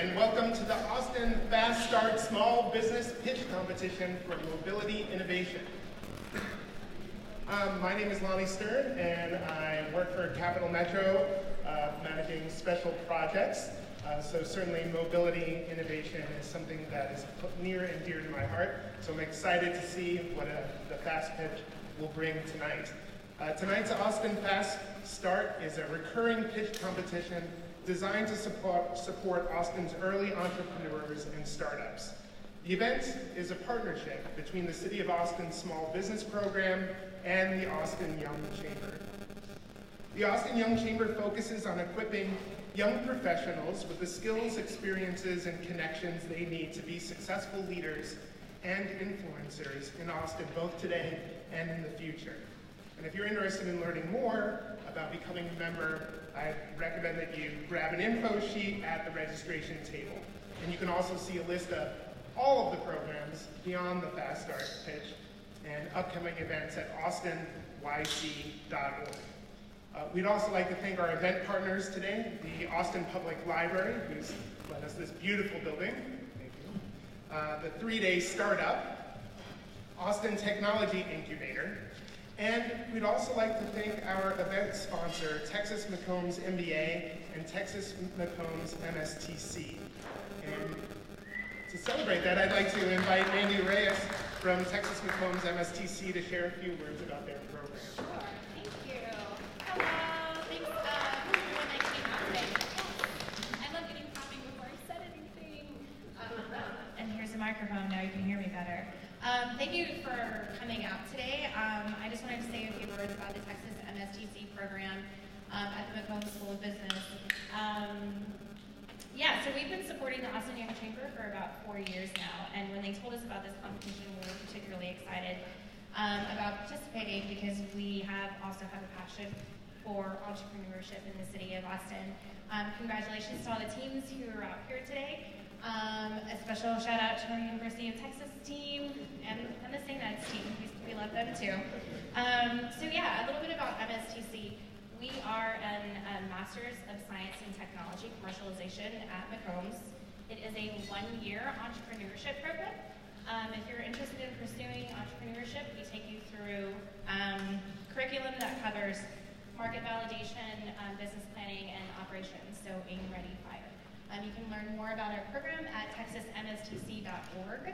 and welcome to the Austin Fast Start Small Business Pitch Competition for Mobility Innovation. My name is Lonnie Stern, and I work for Capital Metro, managing special projects. So certainly mobility innovation is something that is near and dear to my heart. So I'm excited to see what the Fast Pitch will bring tonight. Tonight's Austin Fast Start is a recurring pitch competition designed to support Austin's early entrepreneurs and startups. The event is a partnership between the City of Austin Small Business Program and the Austin Young Chamber. The Austin Young Chamber focuses on equipping young professionals with the skills, experiences, and connections they need to be successful leaders and influencers in Austin, both today and in the future. And if you're interested in learning more about becoming a member, I recommend that you grab an info sheet at the registration table. And you can also see a list of all of the programs beyond the Fast Start pitch and upcoming events at austinyc.org. We'd also like to thank our event partners today, the Austin Public Library, who's lent us this beautiful building. Thank you. The 3-day startup, Austin Technology Incubator, and we'd also like to thank our event sponsor, Texas McCombs MBA and Texas McCombs MSTC. And to celebrate that, I'd like to invite Mandy Reyes from Texas McCombs MSTC to share a few words about their program. Sure, thank you. Hello, thanks for everyone that came out today. I love getting clapping before I said anything. And here's a microphone, now you can hear me better. Thank you for coming out today. I just wanted to say a few words about the Texas MSTC program at the McCombs School of Business. So we've been supporting the Austin Young Chamber for about 4 years now, and when they told us about this competition, we were particularly excited about participating because we also have a passion for entrepreneurship in the city of Austin. Congratulations to all the teams who are out here today. A special shout out to our University of Texas team and the St. Ed's team. We love them too. A little bit about MSTC. We are a Master's of Science and Technology Commercialization at McCombs. It is a 1-year entrepreneurship program. If you're interested in pursuing entrepreneurship, we take you through curriculum that covers market validation, business planning, and operations, so aim, ready, fire. You can learn more about our program at texasmstc.org.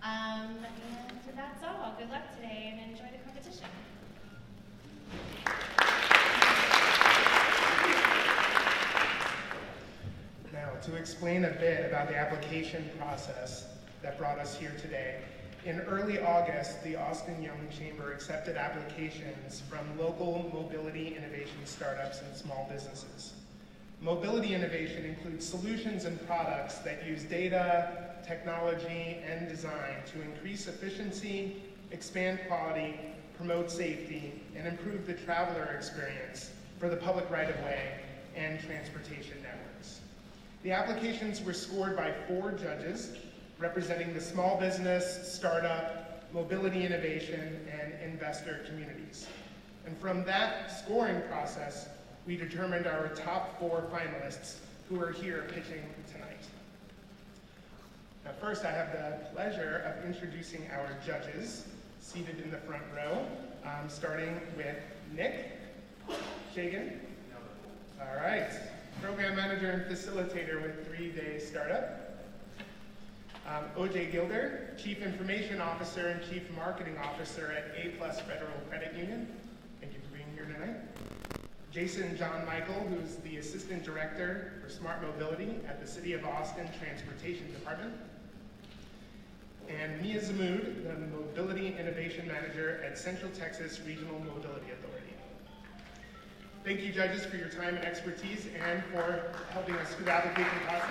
And that's all. Good luck today and enjoy the competition. Now, to explain a bit about the application process that brought us here today, in early August, the Austin Young Chamber accepted applications from local mobility innovation startups and small businesses. Mobility innovation includes solutions and products that use data, technology, and design to increase efficiency, expand quality, promote safety, and improve the traveler experience for the public right-of-way and transportation networks. The applications were scored by 4 judges representing the small business, startup, mobility innovation, and investor communities. And from that scoring process, we determined our top 4 finalists who are here pitching tonight. Now first, I have the pleasure of introducing our judges seated in the front row, starting with Nick Shagan. All right, program manager and facilitator with 3-day startup. OJ Gilder, Chief Information Officer and Chief Marketing Officer at A+ Federal Credit Union. Thank you for being here tonight. Jason John Michael, who's the Assistant Director for Smart Mobility at the City of Austin Transportation Department. And Mia Zamoud, the Mobility Innovation Manager at Central Texas Regional Mobility Authority. Thank you, judges, for your time and expertise and for helping us through the application process.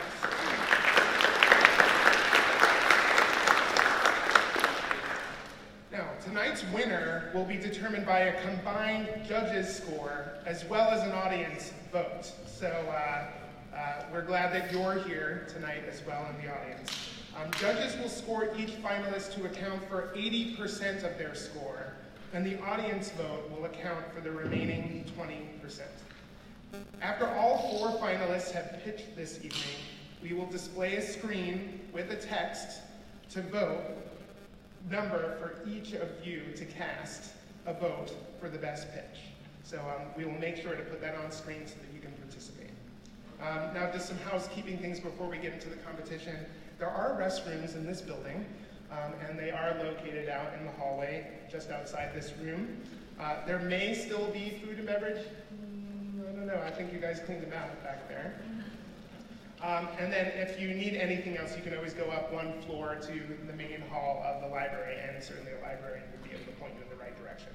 Now, tonight's winner will be determined by a combined judges' score as well as an audience vote. So we're glad that you're here tonight as well in the audience. Judges will score each finalist to account for 80% of their score, and the audience vote will account for the remaining 20%. After all 4 finalists have pitched this evening, we will display a screen with a text to vote number for each of you to cast a vote for the best pitch. So we will make sure to put that on screen so that you can participate. Now, just some housekeeping things before we get into the competition. There are restrooms in this building, and they are located out in the hallway just outside this room. There may still be food and beverage. I don't know, I think you guys cleaned them out back there. And then if you need anything else, you can always go up one floor to the main hall of the library, and certainly the librarian will be able to point you in the right direction.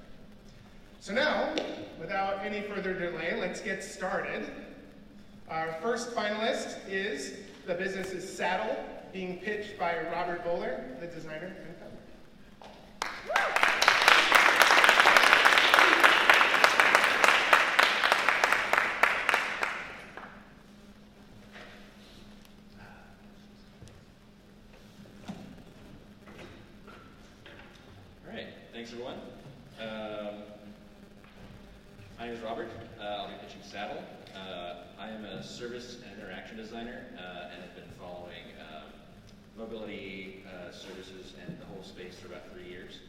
So now, without any further delay, let's get started. Our first finalist is the business's Saddle, being pitched by Robert Bowler, the designer and founder. All right, thanks everyone. My name is Robert. I'll be pitching Saddle. I am a service and interaction designer and have been following mobility services and the whole space for about 3 years.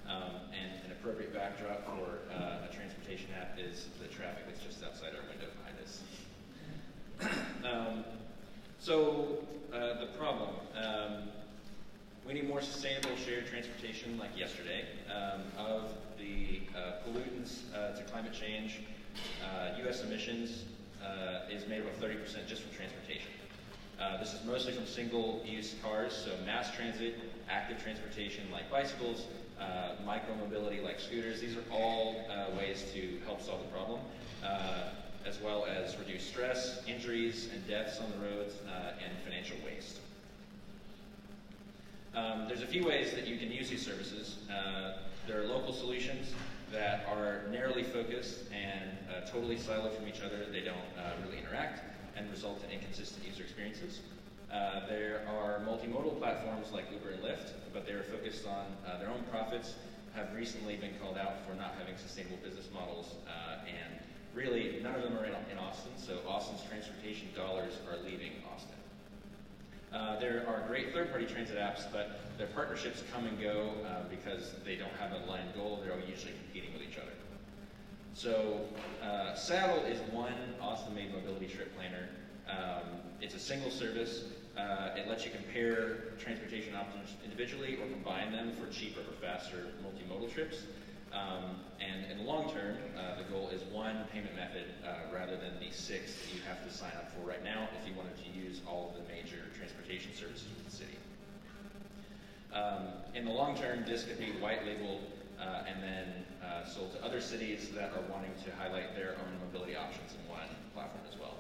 And an appropriate backdrop for a transportation app is the traffic that's just outside our window behind us. The problem. We need more sustainable shared transportation like yesterday. Of the pollutants to climate change, U.S. emissions is made up of 30% just from transportation. This is mostly from single-use cars, so mass transit, active transportation like bicycles, micro-mobility like scooters. These are all ways to help solve the problem, as well as reduce stress, injuries, and deaths on the roads, and financial waste. There's a few ways that you can use these services. There are local solutions that are narrowly focused and totally siloed from each other. They don't really interact and result in inconsistent user experiences. There are multimodal platforms like Uber and Lyft, but they are focused on their own profits, have recently been called out for not having sustainable business models, and really none of them are in Austin, so Austin's transportation dollars are leaving Austin. There are great third-party transit apps, but their partnerships come and go because they don't have an aligned goal. They're usually competing with each other. So Saddle is one Austin-made mobility trip planner. It's a single service. It lets you compare transportation options individually or combine them for cheaper or faster multimodal trips. And in the long term, the goal is one payment method rather than the 6 that you have to sign up for right now if you wanted to use all of the major transportation services with the city. In the long term, this could be white labeled and then sold to other cities that are wanting to highlight their own mobility options in one platform as well.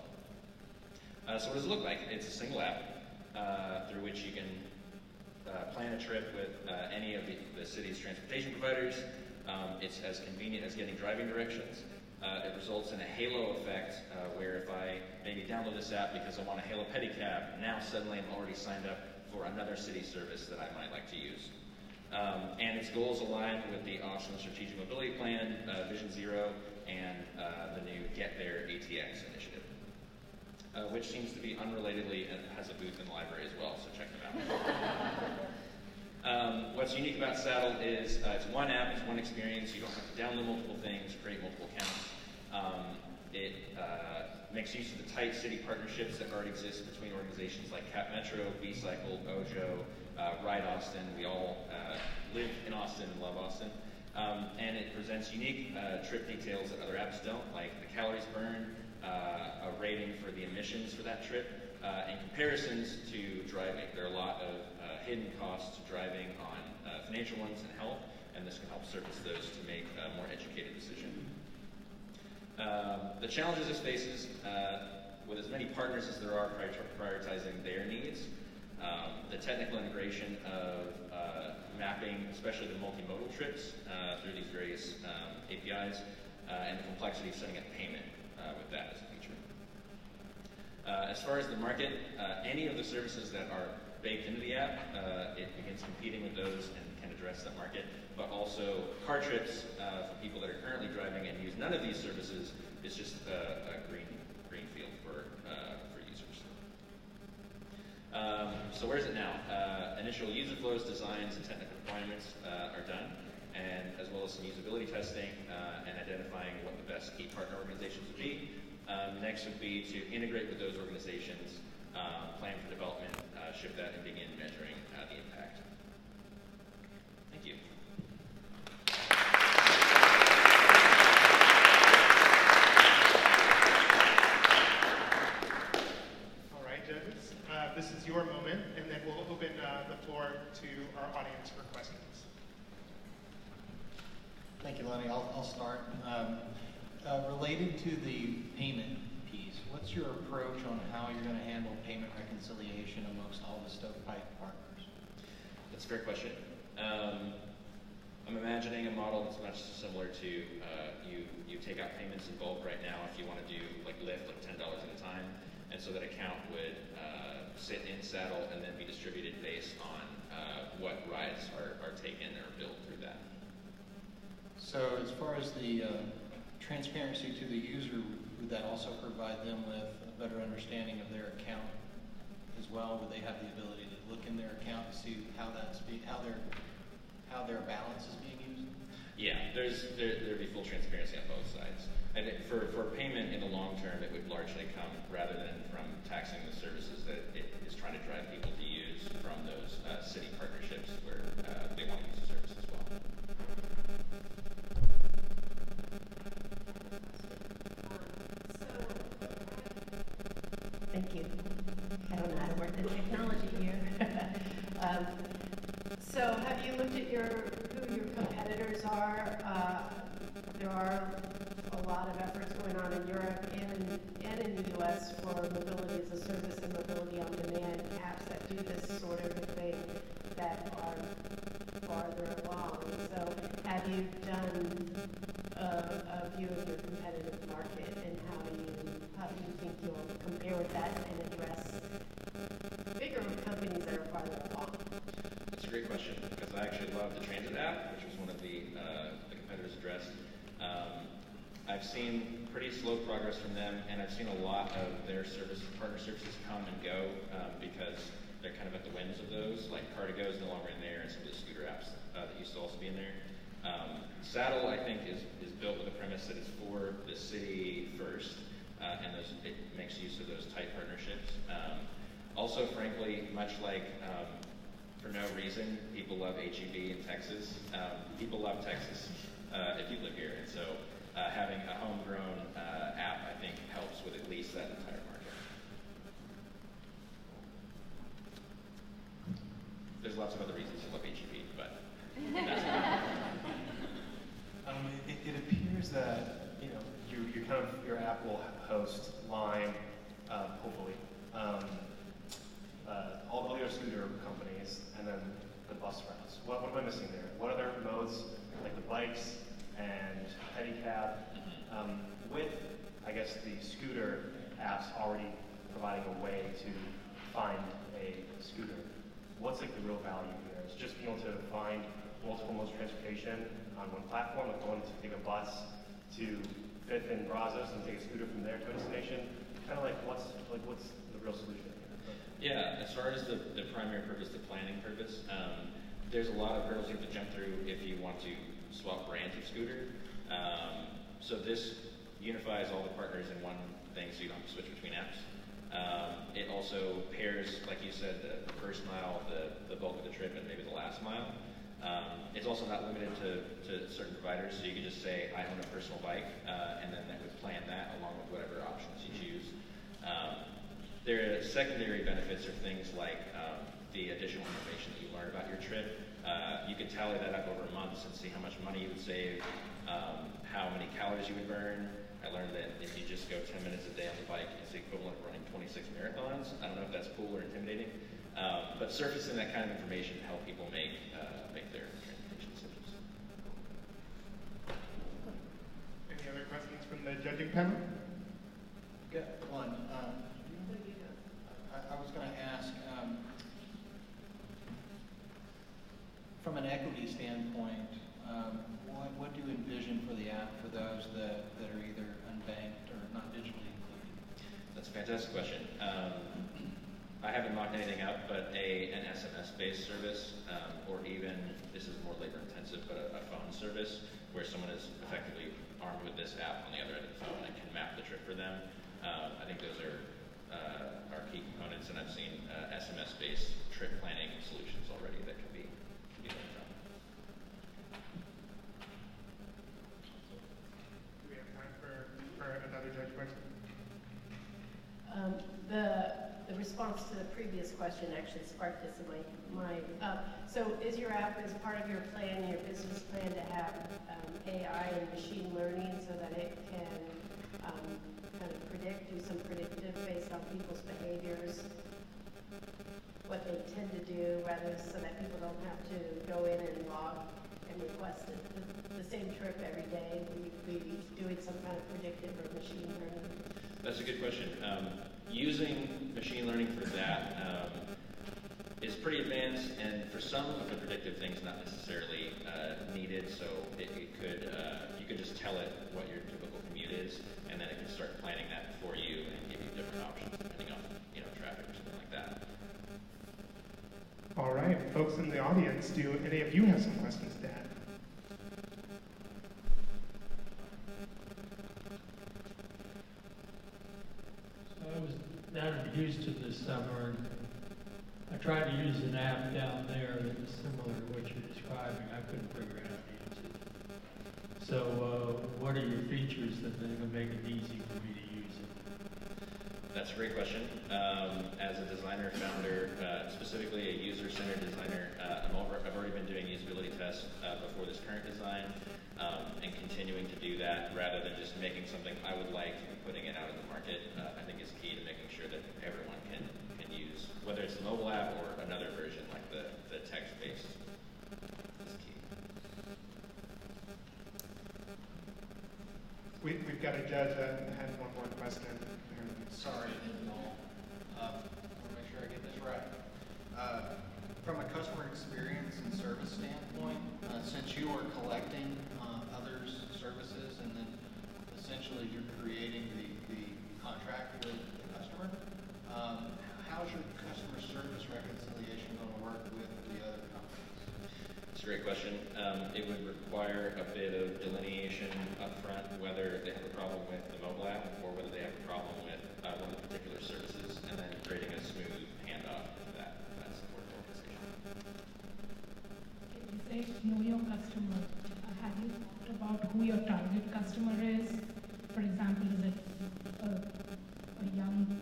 So what does it look like? It's a single app through which you can plan a trip with any of the city's transportation providers. It's as convenient as getting driving directions. It results in a halo effect where if I maybe download this app because I want to hail a pedicab, now suddenly I'm already signed up for another city service that I might like to use. And its goals align with the Austin Strategic Mobility Plan, Vision Zero, and the new Get There ATX initiative, which seems to be unrelatedly and has a booth in the library as well, so check them out. What's unique about Saddle is it's one app, it's one experience. You don't have to download multiple things, create multiple accounts. It makes use of the tight city partnerships that already exist between organizations like Cap Metro, B-Cycle, Ojo, Ride Austin. We all live in Austin and love Austin. And it presents unique trip details that other apps don't, like the calories burned, a rating for the emissions for that trip, and comparisons to driving. There are a lot of hidden costs to driving on financial ones and health, and this can help surface those to make a more educated decision. The challenges this faces, with as many partners as there are prioritizing their needs, the technical integration of mapping, especially the multimodal trips through these various APIs, and the complexity of setting up payment with that as a feature. As far as the market, any of the services that are baked into the app, it begins competing with those and can address that market. But also, car trips for people that are currently driving and use none of these services is just a green field for users. So where is it now? Initial user flows, designs, and technical requirements are done, and as well as some usability testing and identifying what the best key partner organizations would be. Next would be to integrate with those organizations, plan for development, ship that, and begin measuring the impact. Thank you. All right, judges, this is your moment, and then we'll open the floor to our audience for questions. Thank you, Lenny. I'll start. Related to the payment piece, what's your approach on how you're going to handle payment reconciliation amongst all the stovepipe partners? That's a fair question. I'm imagining a model that's much similar to you take out payments in bulk right now if you want to do like Lyft, like $10 at a time, and so that account would sit in Saddle and then be distributed based on what rides are taken or billed through that. So as far as the transparency to the user, would that also provide them with a better understanding of their account as well? Would they have the ability to look in their account and see how their balance is being used? Yeah, there'd be full transparency on both sides. And for payment in the long term, it would largely come rather than from taxing the services that it is trying to drive people to use from those city partnerships where they want to use the service as well. Thank you. I don't know how to work the technology here. So have you looked at who your competitors are? There are a lot of efforts going on in Europe and in the US for mobility as a service and mobility on demand apps that do this sort of thing that are farther along. So have you done a view of your competitive market, and how do you think you'll compare with that and address bigger companies that are farther along? That's a great question, because I actually love the transit app, which was one of the competitors addressed. I've seen pretty slow progress from them, and I've seen a lot of their partner services come and go because they're kind of at the whims of those. Like Car2Go is no longer in there, and some of the scooter apps that used to also be in there. Saddle, I think, is built with the premise that it's for the city first, and it makes use of those tight partnerships. Also, frankly, much like for no reason, people love HEB in Texas. People love Texas if you live here, and so having a homegrown app, I think, helps with at least that entire market. There's lots of other reasons to love HEB, but that's one. It appears that your app will host Lime, hopefully, all the other scooter companies, and then the bus routes. What am I missing there? What other modes, like the bikes and pedicab, with, I guess, the scooter apps already providing a way to find a scooter? What's like the real value there? Is just being able to find multiple modes of transportation on one platform, like going to take a bus to Fifth and Brazos and take a scooter from there to a destination? Kind of like what's the real solution here? Yeah, as far as the primary purpose, the planning purpose, there's a lot of hurdles you have to jump through if you want to swap brands of scooter. So this unifies all the partners in one thing, so you don't have to switch between apps. It also pairs, like you said, the first mile, the bulk of the trip, and maybe the last mile. It's also not limited to certain providers, so you could just say, I own a personal bike, and then that would plan that along with whatever options you choose. Their secondary benefits are things like the additional information that you learn about your trip. You could tally that up over months and see how much money you would save, how many calories you would burn. I learned that if you just go 10 minutes a day on the bike, it's the equivalent of running 26 marathons. I don't know if that's cool or intimidating, but surfacing that kind of information to help people make their transportation decisions. Any other questions from the judging panel? Got one. I was going to ask, from an equity standpoint, what do you envision for the app for those that are either unbanked or not digitally included? That's a fantastic question. I haven't mocked anything up, but an SMS-based service, or even, this is more labor intensive, but a phone service where someone is effectively armed with this app on the other end of the phone and can map the trip for them. I think those are key components, and I've seen SMS-based trip planning solutions already that can be learned from. Do we have time for another judge question? The response to the previous question actually sparked this in my mind. So is your app, as part of your plan, your business plan, to have AI and machine learning so that it can kind of do some predictive based on people's behaviors, what they tend to do, rather so that people don't have to go in and log and request the same trip every day? Will you be doing some kind of predictive or machine learning? That's a good question. Using machine learning for that is pretty advanced, and for some of the predictive things, not necessarily needed. So you could just tell it what your typical commute is, and then it can start planning that for you and give you different options depending on traffic or something like that. All right, folks in the audience, do any of you have some questions to add? I was down in Houston this summer, and I tried to use an app down there that was similar to what you're describing. I couldn't figure out how to use it. So what are your features that are going to make it easy for me to use it? That's a great question. As a designer founder, specifically a user-centered designer, I've already been doing usability tests before this current design, and continuing to do that rather than just making something I would like and putting it out in the market. I think is key to making sure that everyone can use, whether it's the mobile app or another version like the text-based, is key. We've got a judge that had one more question. Sorry, I want to make sure I get this right. From a customer experience and service standpoint, since you are collecting others' services and then essentially you're creating the contract with the customer, how's your customer service reconciliation going to work with the other companies? It's a great question. It would require a bit of delineation up front, whether they have a problem with the mobile app or whether they have a problem with one of the particular services, and then creating a smooth handoff to that support organization. You say know your customer. Have you thought about who your target customer is? For example, is it a young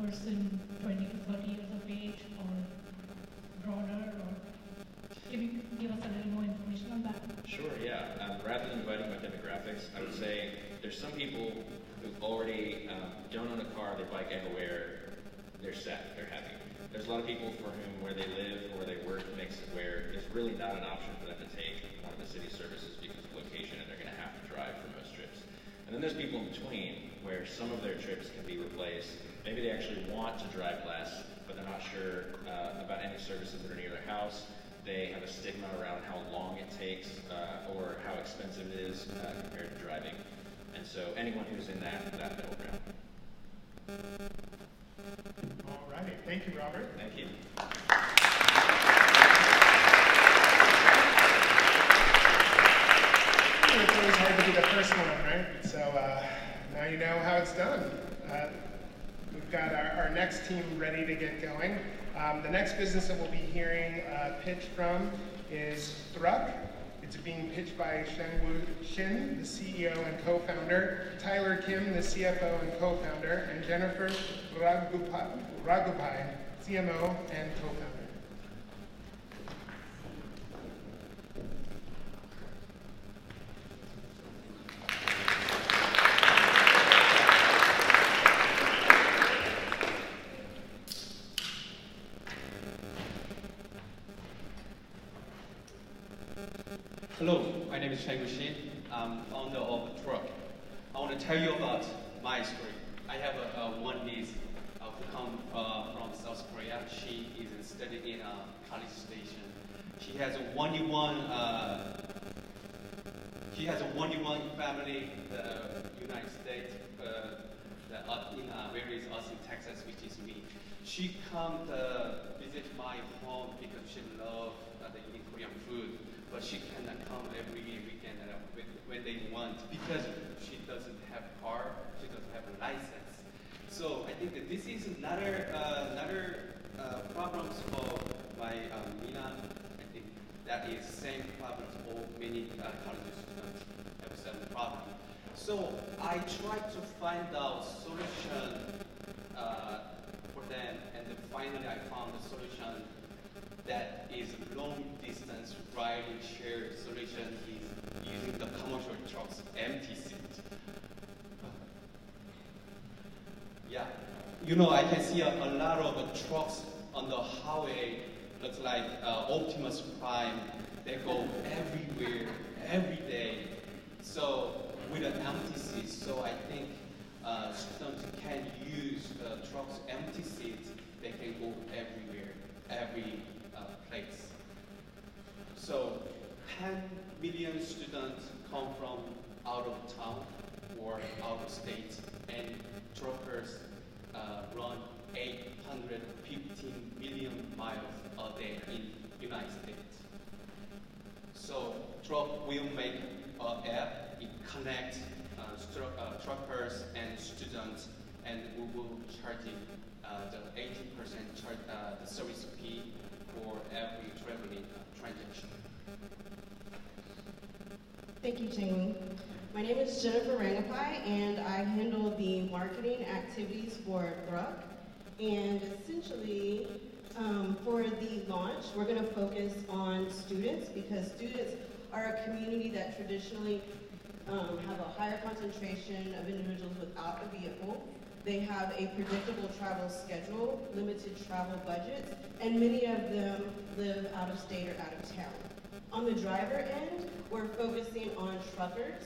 person, 20 to 30 years of age, or broader? Or can you give us a little more information on that? Sure, yeah. Rather than dividing by demographics, I would say there's some people who already don't own a car, they bike everywhere, they're set, they're happy. There's a lot of people for whom where they live or they work makes it where it's really not an option for them to take one of the city services because of location, and they're going to have to drive for most trips. And then there's people in between where some of their trips can be replaced. Maybe they actually want to drive less, but they're not sure about any services that are near their house. They have a stigma around how long it takes or how expensive it is compared to driving. And so anyone who's in that middle ground. All right, thank you, Robert. Thank you. It's always hard to be the first one, right? So now you know how it's done. We've got our next team ready to get going. The next business that we'll be hearing pitch from is Thruck. It's being pitched by Shengwu Shin, the CEO and co-founder, Tyler Kim, the CFO and co-founder, and Jennifer Ragupai, CMO and co-founder. Hello, my name is Shengwu Shin. I'm founder of Truck. I want to tell you about my story. I have one niece who come from South Korea. She is studying in a college station. She has a one-to-one family in the United States, where is Austin, Texas, which is me. She come to visit my home because she love the eating Korean food, but she cannot come every weekend when they want because she doesn't have car, she doesn't have a license. So I think that this is another problems of my Mina. I think that is same problems for many college students have the same problem. So I tried to find out solution for them, and then finally I found a solution that is long distance riding share solution is using the commercial trucks empty seat. Yeah, you know, I can see a lot of trucks on the highway, looks like Optimus Prime. They go everywhere, every day. So with an empty seat, so I think students can use the truck's empty seat. They can go everywhere, every place. So 10 million students come from out of town or out of state, and truckers run 815 million miles a day in United States. So truck will make an app, it connects truckers and students, and we will charging the 80% charge, the service fee for every traveling transaction. Thank you, Jamie. My name is Jennifer Rangapai, and I handle the marketing activities for Thruck. And essentially, for the launch, we're going to focus on students because students are a community that traditionally have a higher concentration of individuals without a vehicle. They have a predictable travel schedule, limited travel budgets, and many of them live out of state or out of town. On the driver end, we're focusing on truckers,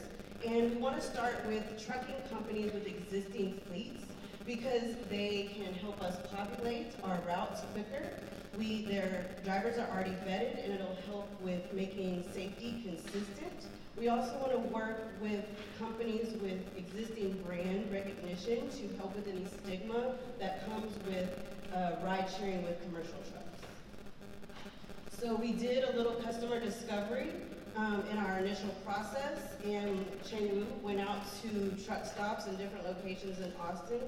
and we want to start with trucking companies with existing fleets because they can help us populate our routes quicker. Their drivers are already vetted, and it'll help with making safety consistent. We also want to work with companies with existing brand recognition to help with any stigma that comes with ride sharing with commercial trucks. So we did a little customer discovery in our initial process, and Cheng Wu went out to truck stops in different locations in Austin.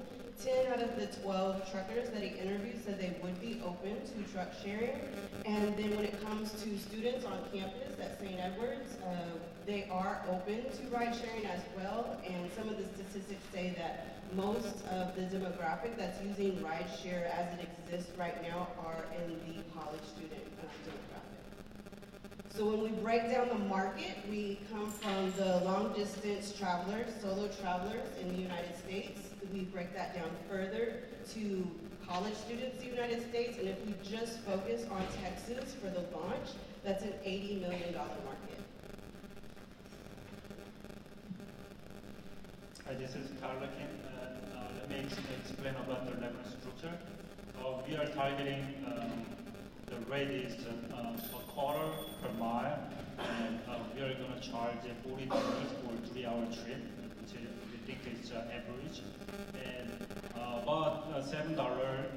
10 out of the 12 truckers that he interviewed said they would be open to truck sharing. And then when it comes to students on campus at St. Edward's, they are open to ride sharing as well. And some of the statistics say that most of the demographic that's using ride share as it exists right now are in the college student demographic. So when we break down the market, we come from the long distance travelers, solo travelers in the United States. We break that down further to college students in the United States, and if we just focus on Texas for the launch, that's an $80 million market. Hi, this is Carla Kim. Let me explain about the revenue structure. We are targeting the rate is a quarter per mile, and we are going to charge $40 for a 3-hour trip, which we think is average. And about $7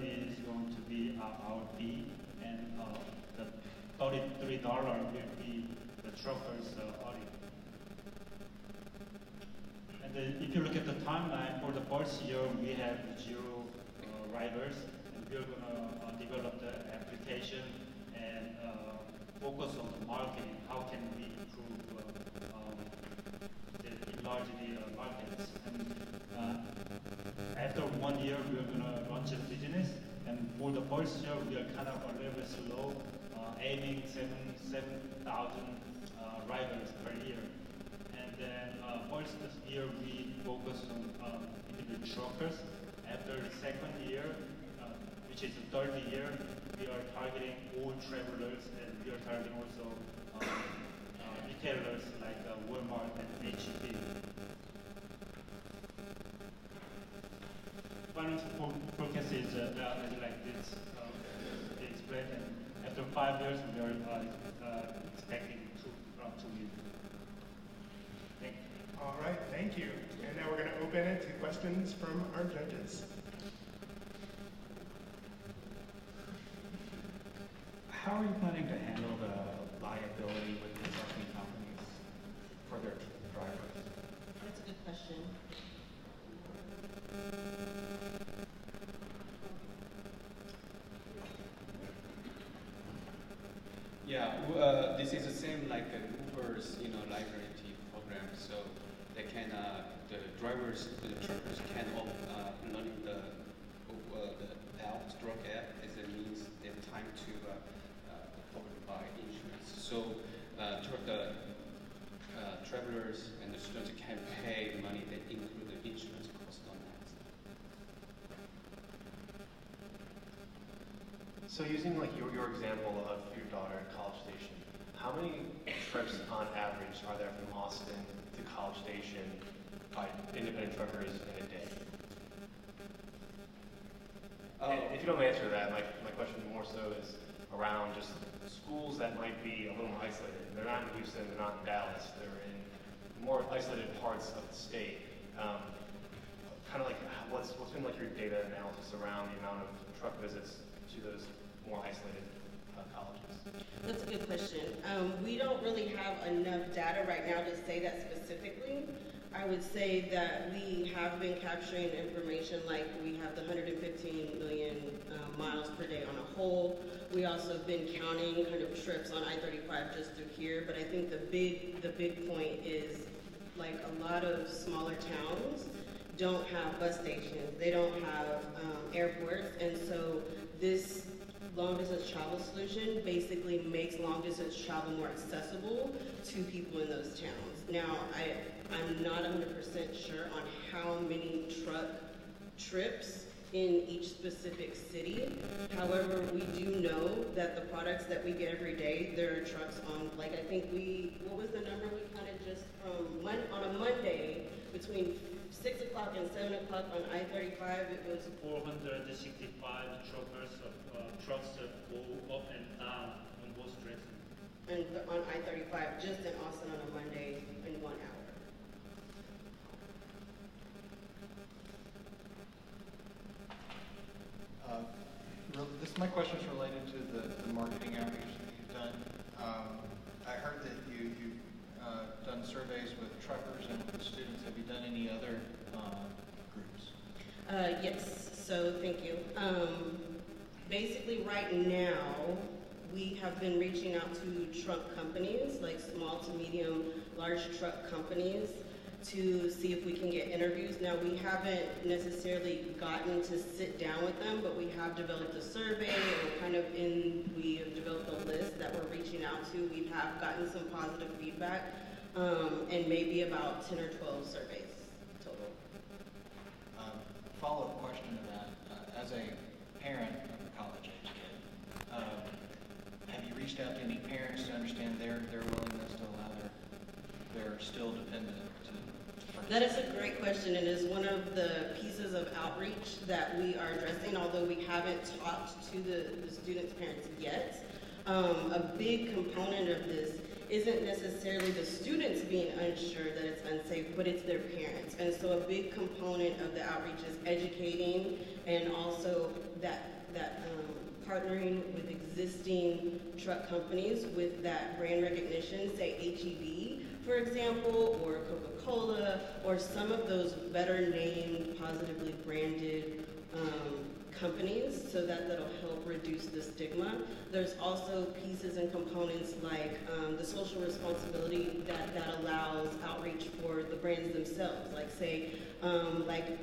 is going to be our fee, and the $33 will be the trucker's audit. And if you look at the timeline, for the first year, we have 0 riders, and we are going to develop the application and focus on the marketing. How can we improve, enlarge the markets? And after 1 year, we are going to launch a business. And for the first year, we are kind of a little bit slow, aiming 7,000 riders per year. And then first year, we focus on individual truckers. After the second year, which is the third year, we are targeting all travelers, and we are targeting also retailers like Walmart and H&B. Financial forecast is like this, they explained, and after 5 years, we are expecting around 2 million. Thank you. All right, thank you. And now we're going to open it to questions from our judges. how are you planning to handle the liability with the trucking companies for their drivers? That's a good question. Yeah, this is the same like Uber's, liability program. So they can, the drivers, the truckers can learn the app, drug app, as it means they have time to covered by insurance. So the travelers and the students can pay the money that include the insurance cost on that. So using like your example of your daughter at College Station, how many trips on average are there from Austin to College Station by independent truckers in a day? If you don't answer that, my question more so is around just schools that might be a little more isolated. They're not in Houston, they're not in Dallas, they're in more isolated parts of the state. Kind of like what's been like your data analysis around the amount of truck visits to those more isolated colleges? That's a good question. We don't really have enough data right now to say that specifically. I would say that we have been capturing information like we have the 115 million miles per day on a whole. We also have been counting kind of trips on I-35 just through here, but I think the big point is like a lot of smaller towns don't have bus stations, they don't have airports, and so this long distance travel solution basically makes long distance travel more accessible to people in those towns. Now, I'm not 100% sure on how many truck trips in each specific city. However, we do know that the products that we get every day, there are trucks on, like I think what was the number we counted just from, on a Monday between 6 o'clock and 7 o'clock on I-35, it was 465 trucks that go up and down on both streets. And on I-35, just in Austin on a Monday in 1 hour. My question is related to the marketing outreach that you've done. I heard that you've done surveys with truckers and with students. Have you done any other groups? Yes, so thank you. Basically right now, we have been reaching out to truck companies, like small to medium, large truck companies, to see if we can get interviews. Now, we haven't necessarily gotten to sit down with them, but we have developed a survey, and we have developed a list that we're reaching out to. We have gotten some positive feedback, and maybe about 10 or 12 surveys total. Follow-up question to that. As a parent of a college-age kid, have you reached out to any parents to understand their willingness to allow their still dependent to participate? That is a great question, and is one of the pieces of outreach that we are addressing, although we haven't talked to the students' parents yet. A big component of this isn't necessarily the students being unsure that it's unsafe, but it's their parents. And so a big component of the outreach is educating, and also that partnering with existing truck companies with that brand recognition, say HEB, for example, or Coca-Cola, or some of those better named, positively branded companies, so that'll help reduce the stigma. There's also pieces and components like the social responsibility that allows outreach for the brands themselves, like say, like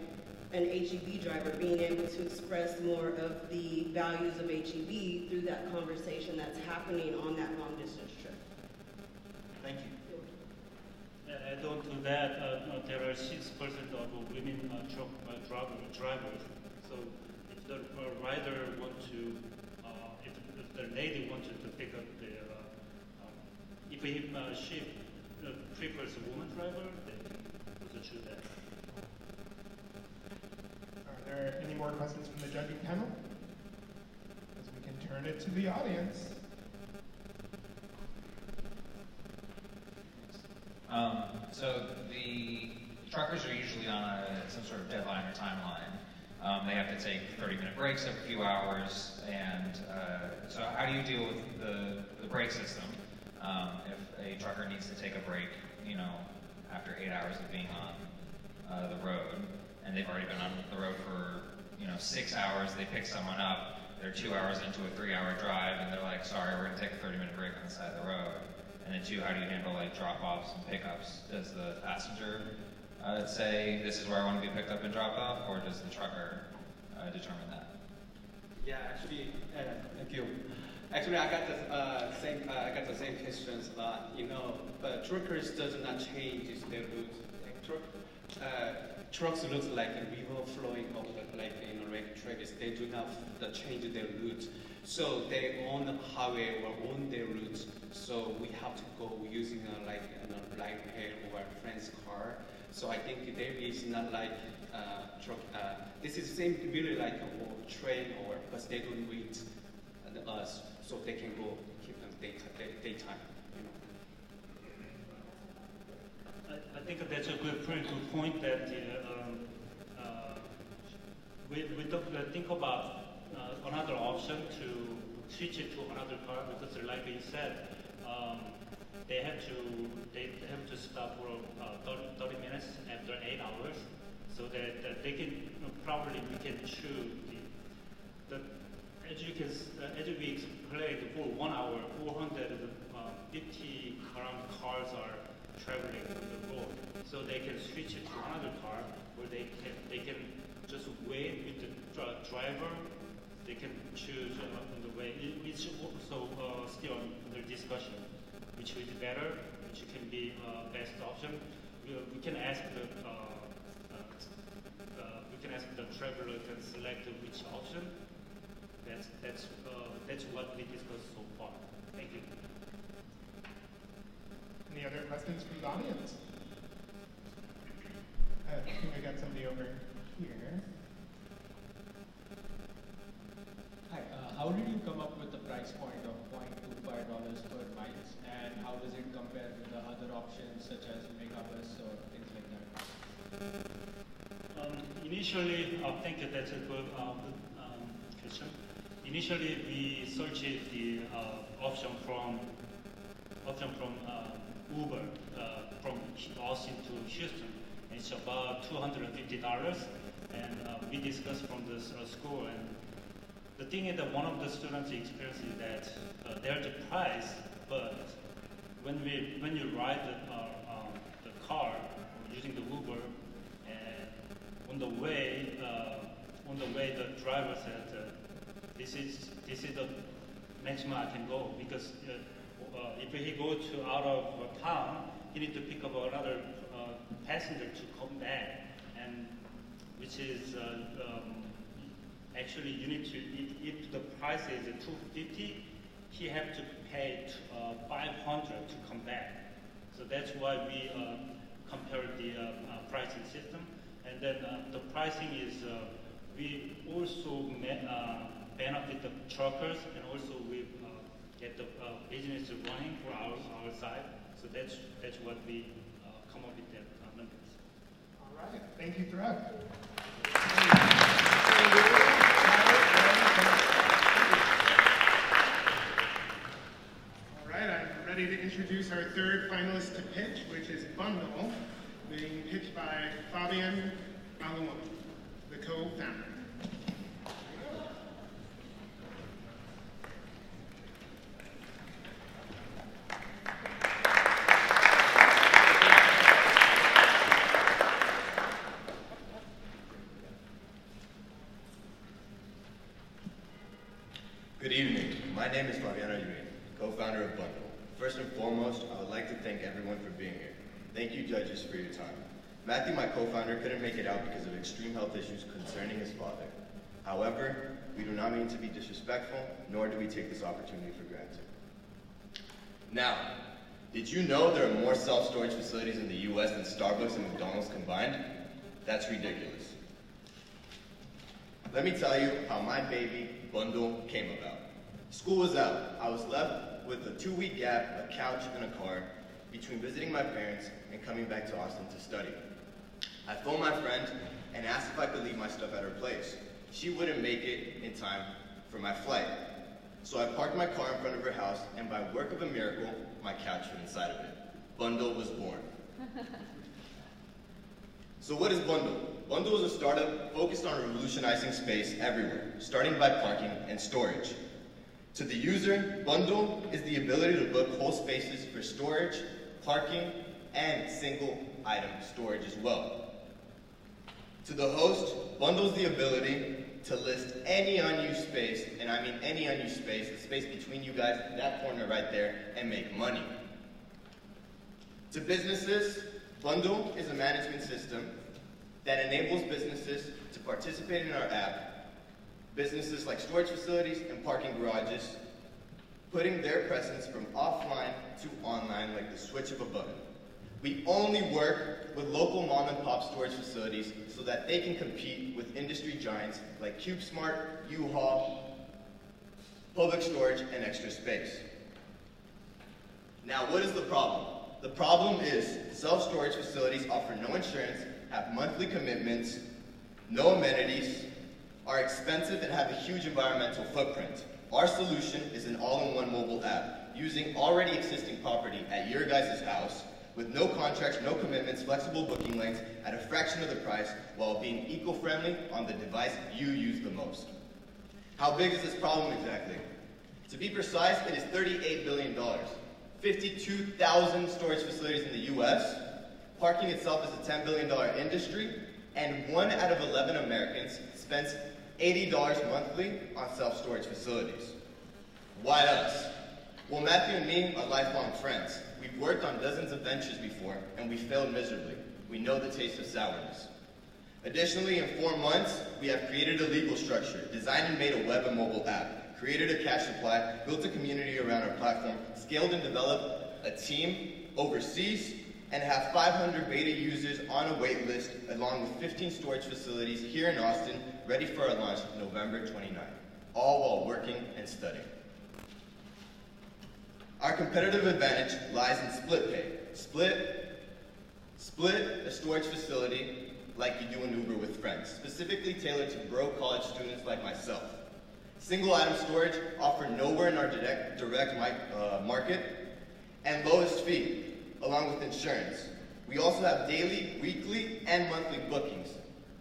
an HEB driver being able to express more of the values of HEB through that conversation that's happening on that long distance trip. Thank you. Add on to that, there are 6% of women truck drivers. So if the rider if the lady wanted to pick up their, if she prefers a woman driver, they can also choose that. Are there any more questions from the judging panel? As we can turn it to the audience. So the truckers are usually on some sort of deadline or timeline. They have to take 30-minute breaks every few hours, and so how do you deal with the brake system if a trucker needs to take a break, after 8 hours of being on the road, and they've already been on the road for 6 hours, they pick someone up, they're 2 hours into a 3-hour drive, and they're like, sorry, we're gonna take a 30-minute break on the side of the road. And then two, how do you handle like drop-offs and pickups? Does the passenger say, this is where I want to be picked up and dropped off, or does the trucker determine that? Yeah, actually, thank you. Actually, I got the same questions, but truckers does not change their route. Trucks look like a river flowing over tracks. They do not change their route. So they own the highway or own their route. So we have to go using a ride hail or a friend's car. So I think there is not like truck. This is same really like a train or bus. They don't wait us, so they can go keep them daytime. I think that's a pretty good point that we think about another option to switch it to another car, because like you said, they have to stop for 30 minutes after 8 hours, so that they can we can choose as we explained, for 1 hour, 450 current cars are traveling on the road, so they can switch it to another car where they can just wait with the driver. They can choose on the way. It's also still under discussion, which is better, which can be best option. We can ask the traveler can select which option. That's what we discussed so far. Thank you. Any other questions from the audience? I think I got somebody over here. Hi, how did you come up with the price point of $0.25 per miles, and how does it compare with the other options such as Megabus or things like that? Initially, I think that's a good question. Initially, we searched the option from Uber from Austin to Houston. It's about $250, and we discussed from the school. And the thing is that one of the students experienced is that there's a price, but when you ride the car using the Uber, and on the way the driver said, this is the maximum I can go, because if he goes out of town, he needs to pick up another passenger to come back, and which is actually you need to, if the price is $250, he have to pay $500 to come back. So that's why we compared the pricing system, and then the pricing is we also benefit the truckers, and also we get the business running for our side. So that's what we come up with that numbers. All right, thank you, Thread. All right, I'm ready to introduce our third finalist to pitch, which is Bundle, being pitched by Fabian Malone, the co-founder. Good evening. My name is Fabian Malone, co-founder of Bundle. First and foremost, I would like to thank everyone for being here. Thank you, judges, for your time. Matthew, my co-founder, couldn't make it out because of extreme health issues concerning his father. However, we do not mean to be disrespectful, nor do we take this opportunity for granted. Now, did you know there are more self-storage facilities in the US than Starbucks and McDonald's combined? That's ridiculous. Let me tell you how my baby Bundle came about. School was out. I was left with a 2-week gap, a couch, and a car between visiting my parents and coming back to Austin to study. I phoned my friend and asked if I could leave my stuff at her place. She wouldn't make it in time for my flight. So I parked my car in front of her house, and by work of a miracle, my couch fit inside of it. Bundle was born. So what is Bundle? Bundle is a startup focused on revolutionizing space everywhere, starting by parking and storage. To the user, Bundle is the ability to book whole spaces for storage, parking, and single item storage as well. To the host, Bundle is the ability to list any unused space, and I mean any unused space, the space between you guys, that corner right there, and make money. To businesses, Bundle is a management system that enables businesses to participate in our app, businesses like storage facilities and parking garages, putting their presence from offline to online like the switch of a button. We only work with local mom and pop storage facilities so that they can compete with industry giants like CubeSmart, U-Haul, Public Storage, and Extra Space. Now, what is the problem? The problem is self-storage facilities offer no insurance, have monthly commitments, no amenities, are expensive, and have a huge environmental footprint. Our solution is an all-in-one mobile app using already existing property at your guys' house with no contracts, no commitments, flexible booking lengths at a fraction of the price while being eco-friendly on the device you use the most. How big is this problem exactly? To be precise, it is $38 billion. 52,000 storage facilities in the US. Parking itself is a $10 billion industry, and 1 out of 11 Americans spends $80 monthly on self-storage facilities. Why us? Well, Matthew and me are lifelong friends. We've worked on dozens of ventures before, and we failed miserably. We know the taste of sourness. Additionally, in 4 months, we have created a legal structure, designed and made a web and mobile app, created a cash supply, built a community around our platform, scaled and developed a team overseas, and have 500 beta users on a wait list, along with 15 storage facilities here in Austin, ready for our launch November 29th, all while working and studying. Our competitive advantage lies in split pay. Split a storage facility like you do an Uber with friends, specifically tailored to broke college students like myself. Single item storage offered nowhere in our direct market, and lowest fee, along with insurance. We also have daily, weekly, and monthly bookings,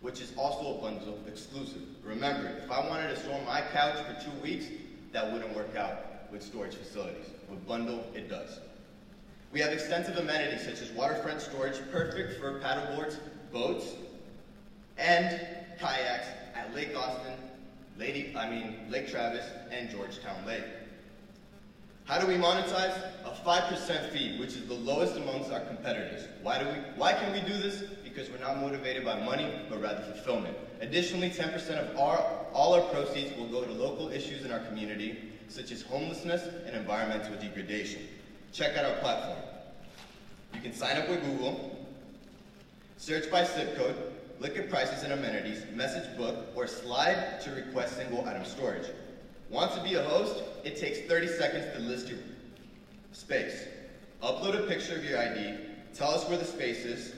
which is also a Bundle exclusive. Remember, if I wanted to store my couch for 2 weeks, that wouldn't work out with storage facilities. With Bundle, it does. We have extensive amenities such as waterfront storage, perfect for paddleboards, boats, and kayaks at Lake Austin, Lake Travis, and Georgetown Lake. How do we monetize? A 5% fee, which is the lowest amongst our competitors. Why can we do this? Because we're not motivated by money, but rather fulfillment. Additionally, 10% of all our proceeds will go to local issues in our community, such as homelessness and environmental degradation. Check out our platform. You can sign up with Google, search by zip code, look at prices and amenities, message book, or slide to request single item storage. Want to be a host? It takes 30 seconds to list your space. Upload a picture of your ID, tell us where the space is,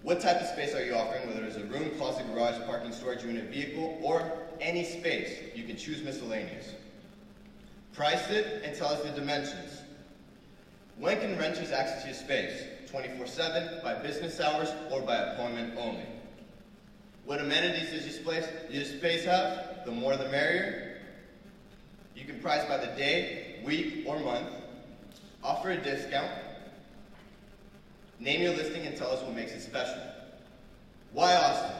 what type of space are you offering, whether it's a room, closet, garage, parking, storage unit, vehicle, or any space. You can choose miscellaneous. Price it and tell us the dimensions. When can renters access your space? 24/7, by business hours, or by appointment only. What amenities does your space have? The more the merrier. You can price by the day, week, or month. Offer a discount. Name your listing and tell us what makes it special. Why Austin?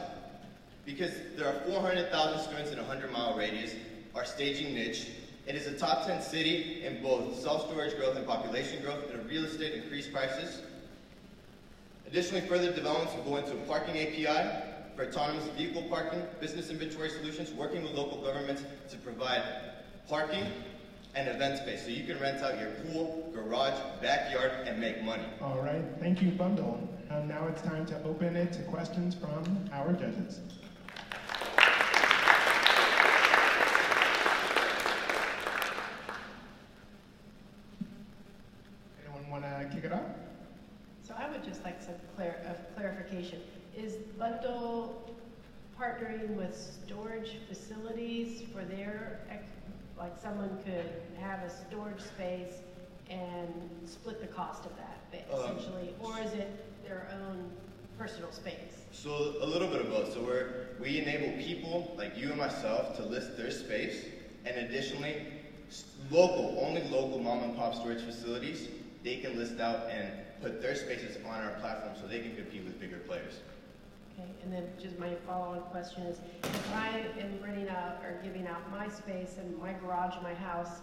Because there are 400,000 students in a 100-mile radius, our staging niche. It is a top 10 city in both self-storage growth and population growth, and real estate increased prices. Additionally, further developments will go into a parking API for autonomous vehicle parking, business inventory solutions, working with local governments to provide parking and event space, so you can rent out your pool, garage, backyard, and make money. All right, thank you, Bundle. Now it's time to open it to questions from our judges. Anyone want to kick it off? So I would just like some clarification. Is Bundle partnering with storage facilities for their, like someone could have a storage space and split the cost of that, essentially, or is it their own personal space? So a little bit of both. So we enable people like you and myself to list their space, and additionally, only local mom and pop storage facilities, they can list out and put their spaces on our platform so they can compete with bigger players. Okay, and then just my follow-on question is, if I am renting out or giving out my space and my garage, my house,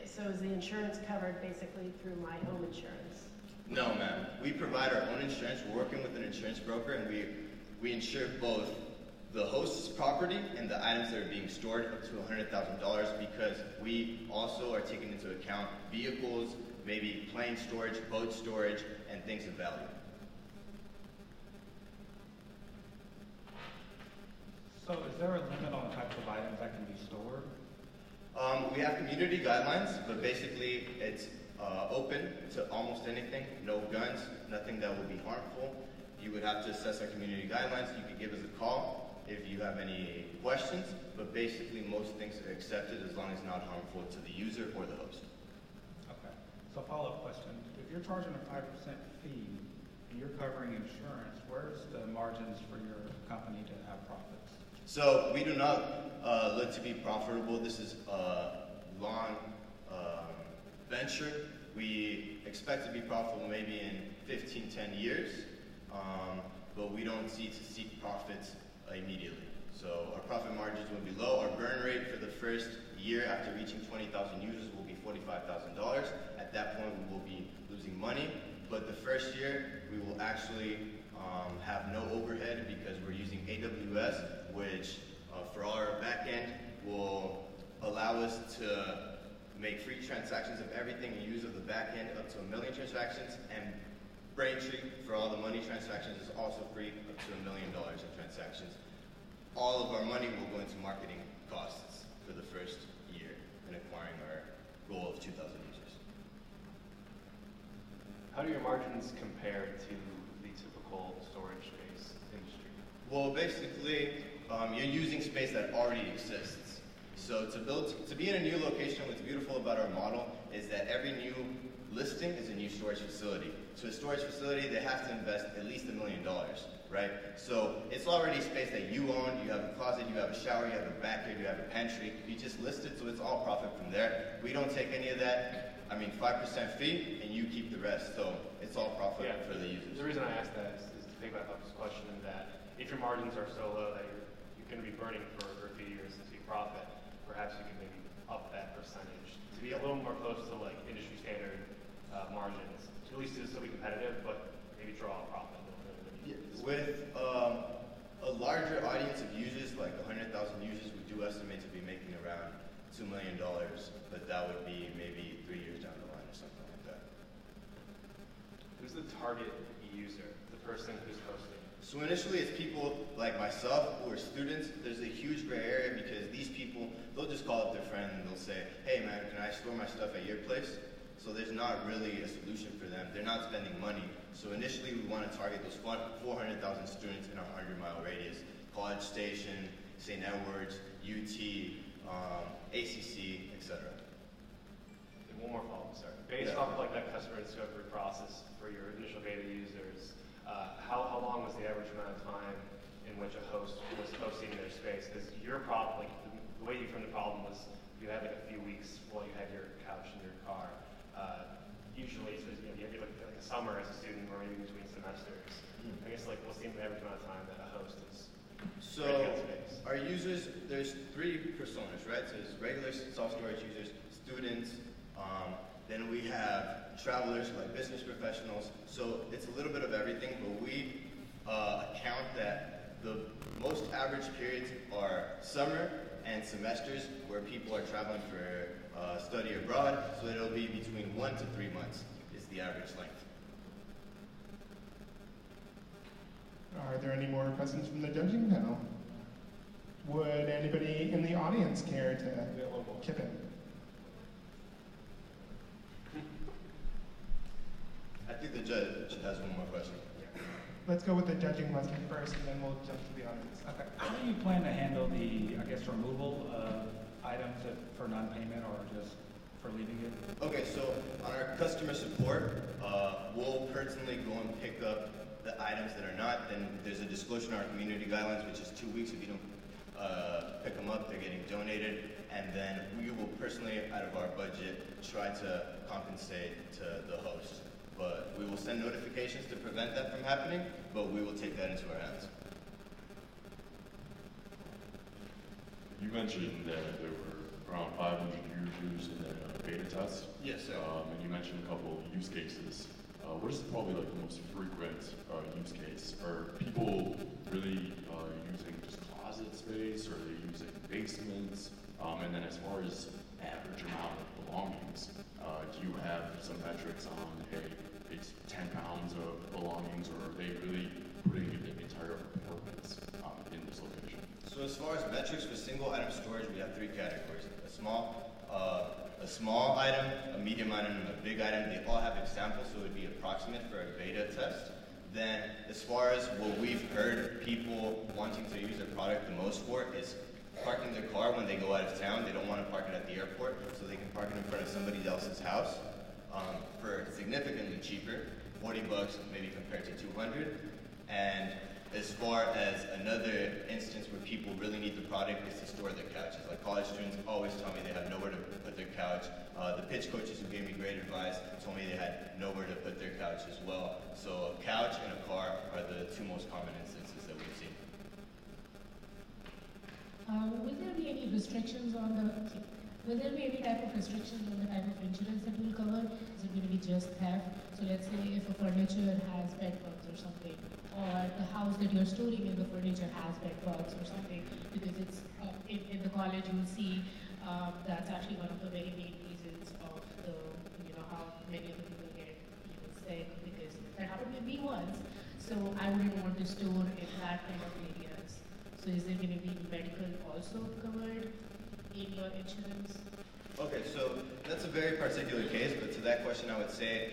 so is the insurance covered basically through my home insurance? No, ma'am. We provide our own insurance. We're working with an insurance broker, and we insure both the host's property and the items that are being stored up to $100,000, because we also are taking into account vehicles, maybe plane storage, boat storage, and things of value. So is there a limit on the types of items that can be stored? We have community guidelines, but basically it's open to almost anything. No guns, nothing that will be harmful. You would have to assess our community guidelines. You could give us a call if you have any questions, but basically most things are accepted as long as not harmful to the user or the host. Okay. So follow-up question. If you're charging a 5% fee and you're covering insurance, where's the margins for your company to have profits? So we do not look to be profitable. This is a long venture. We expect to be profitable maybe in 10 years, but we don't seek profits immediately. So our profit margins will be low. Our burn rate for the first year after reaching 20,000 users will be $45,000. At that point, we will be losing money. But the first year, we will actually have no overhead because we're using AWS, which for our backend will allow us to make free transactions of everything and use of the backend up to 1 million transactions, and Braintree for all the money transactions is also free up to $1 million in transactions. All of our money will go into marketing costs for the first year in acquiring our goal of 2,000 users. How do your margins compare to the typical storage space industry? Well, basically, you're using space that already exists. So to be in a new location, what's beautiful about our model is that every new listing is a new storage facility. So a storage facility, they have to invest at least $1 million, right? So it's already space that you own. You have a closet, you have a shower, you have a backyard, you have a pantry. You just list it, so it's all profit from there. We don't take any of that. I mean, 5% fee, and you keep the rest. So it's all profit for the users. The reason I asked that is to think about this question, in that if your margins are so low that you're going to be burning for a few years to see profit, perhaps you can maybe up that percentage to be a little more close to like industry standard margins, at least to still be competitive, but maybe draw a profit. With a larger audience of users, like 100,000 users, we do estimate to be making around $2 million, but that would be maybe 3 years down the line or something like that. Who's the target user, the person who's hosting? So initially it's people like myself who are students. There's a huge gray area because these people, they'll just call up their friend and they'll say, hey man, can I store my stuff at your place? So there's not really a solution for them. They're not spending money. So initially we want to target those 400,000 students in our 100-mile radius. College Station, St. Edwards, UT, ACC, etc. One more follow-up, sorry. Based off of like that customer discovery process for your initial beta users, how long was the average amount of time in which a host was hosting their space? Because your problem, like the way you framed the problem was you had like a few weeks while you had your couch in your car. Usually, so, you have like a summer as a student or maybe between semesters. I guess like what's the average amount of time that a host is renting out space? Our users, there's 3 personas, right? So there's regular self-storage users, students, then we have travelers like business professionals. So it's a little bit of everything, but we account that the most average periods are summer and semesters where people are traveling for study abroad. So it'll be between 1 to 3 months is the average length. Are there any more questions from the judging panel? Would anybody in the audience care to chip in? At think the judge has one more question. Let's go with the judging lesson first, and then we'll jump to the audience. Okay. How do you plan to handle the, I guess, removal of items for non-payment or just for leaving it? Okay, so on our customer support, we'll personally go and pick up the items that are not. Then there's a disclosure in our community guidelines, which is 2 weeks. If you don't pick them up, they're getting donated. And then we will personally, out of our budget, try to compensate to the host. But we will send notifications to prevent that from happening, but we will take that into our hands. You mentioned that there were around 500 users in the beta test. Yes, sir. And you mentioned a couple of use cases. What is probably like the most frequent use case? Are people really using just closet space, or are they using basements? And then as far as average amount of belongings, do you have some metrics on, hey, it's 10 pounds of belongings, or are they really putting in entire apartments in this location? So as far as metrics for single item storage, we have 3 categories. A small item, a medium item, and a big item. They all have examples, so it would be approximate for a beta test. Then as far as what we've heard people wanting to use their product the most for is parking their car when they go out of town. They don't want to park it at the airport, so they can park it in front of somebody else's house for significantly cheaper, 40 bucks maybe compared to 200. And as far as another instance where people really need the product is to store their couches. Like college students always tell me they have nowhere to put their couch. The pitch coaches who gave me great advice told me they had nowhere to put their couch as well. So a couch and a car are the 2 most common instances that we've seen. Will there be any restrictions on the, will there be any type of restrictions on the type of insurance that will cover? Is it going to be just theft? So let's say if a furniture has bed bugs or something, or the house that you're storing in the furniture has bed bugs or something, because it's in the college you'll see that's actually one of the very main reasons of the, how many of the people get sick, because that happened with me once. So I wouldn't want to store in that kind of areas. So is there going to be medical also covered in your insurance? Okay, so that's a very particular case, but to that question I would say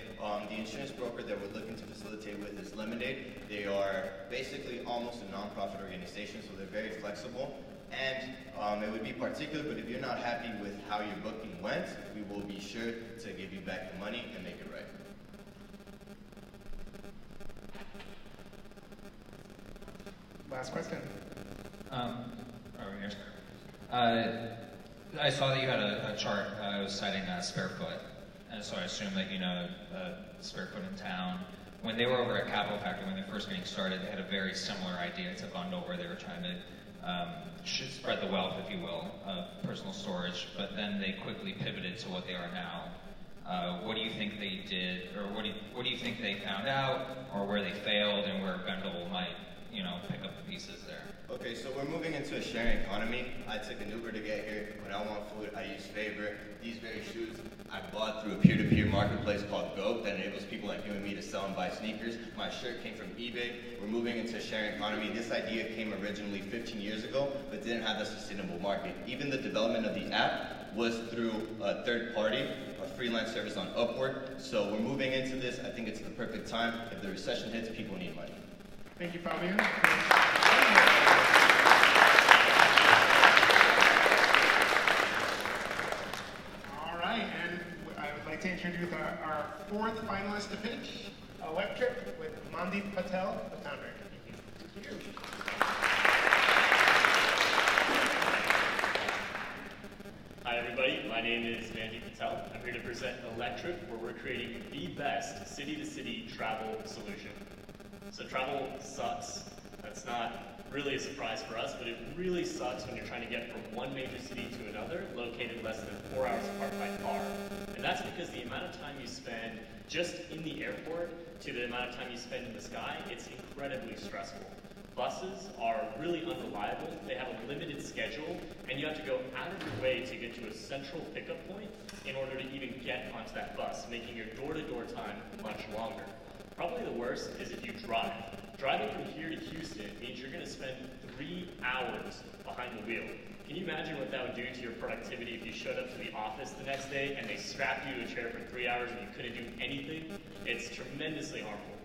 the insurance broker that we're looking to facilitate with is Lemonade. They are basically almost a non-profit organization, so they're very flexible. And it would be particular, but if you're not happy with how your booking went, we will be sure to give you back the money and make it right. Last question. Over here. I saw that you had a chart. I was citing Spare Foot, and so I assume that you know Spare Foot in town. When they were over at Capital Factory, when they were first getting started, they had a very similar idea to bundle, where they were trying to spread the wealth, if you will, of personal storage. But then they quickly pivoted to what they are now. What do you think they did, or what do you think they found out, or where they failed, and where Bundle might, pick up the pieces there? Okay, so we're moving into a sharing economy. I took an Uber to get here. When I want food, I use Favor. These very shoes I bought through a peer-to-peer marketplace called Go that enables people like you and me to sell and buy sneakers. My shirt came from eBay. We're moving into a sharing economy. This idea came originally 15 years ago, but didn't have a sustainable market. Even the development of the app was through a third party, a freelance service on Upwork. So we're moving into this. I think it's the perfect time. If the recession hits, people need money. Thank you, Fabian. All right, and I would like to introduce our 4th finalist to pitch, ElecTrip with Mandeep Patel, the founder. Thank you. Hi everybody, my name is Mandeep Patel. I'm here to present ElecTrip, where we're creating the best city-to-city travel solution. So travel sucks. That's not really a surprise for us, but it really sucks when you're trying to get from one major city to another, located less than 4 hours apart by car. And that's because the amount of time you spend just in the airport to the amount of time you spend in the sky, it's incredibly stressful. Buses are really unreliable, they have a limited schedule, and you have to go out of your way to get to a central pickup point in order to even get onto that bus, making your door-to-door time much longer. Probably the worst is if you drive. Driving from here to Houston means you're going to spend 3 hours behind the wheel. Can you imagine what that would do to your productivity if you showed up to the office the next day and they strapped you to a chair for 3 hours and you couldn't do anything? It's tremendously harmful.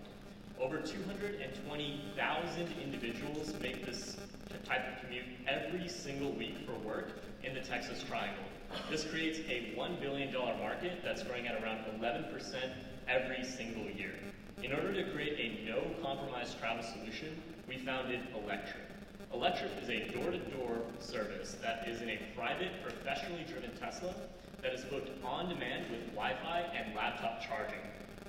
Over 220,000 individuals make this type of commute every single week for work in the Texas Triangle. This creates a $1 billion market that's growing at around 11% every single year. In order to create a no-compromise travel solution, we founded ElecTrip. ElecTrip is a door-to-door service that is in a private, professionally driven Tesla that is booked on demand with Wi-Fi and laptop charging.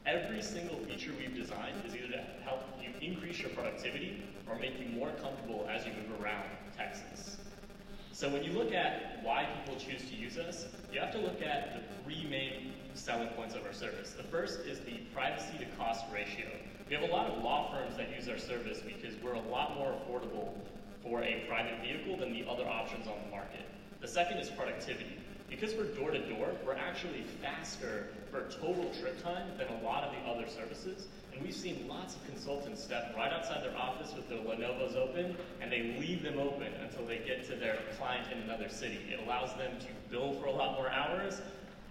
Every single feature we've designed is either to help you increase your productivity or make you more comfortable as you move around Texas. So when you look at why people choose to use us, you have to look at the 3 main selling points of our service. The first is the privacy to cost ratio. We have a lot of law firms that use our service because we're a lot more affordable for a private vehicle than the other options on the market. The second is productivity. Because we're door to door, we're actually faster for total trip time than a lot of the other services. And we've seen lots of consultants step right outside their office with their Lenovo's open, and they leave them open until they get to their client in another city. It allows them to bill for a lot more hours,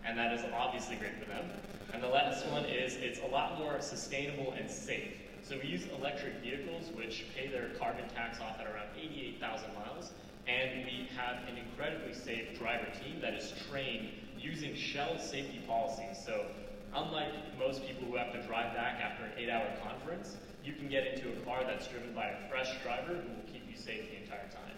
and that is obviously great for them. And the last one is it's a lot more sustainable and safe. So we use electric vehicles, which pay their carbon tax off at around 88,000 miles, and we have an incredibly safe driver team that is trained using Shell safety policies. So unlike most people who have to drive back after an 8-hour conference, you can get into a car that's driven by a fresh driver who will keep you safe the entire time.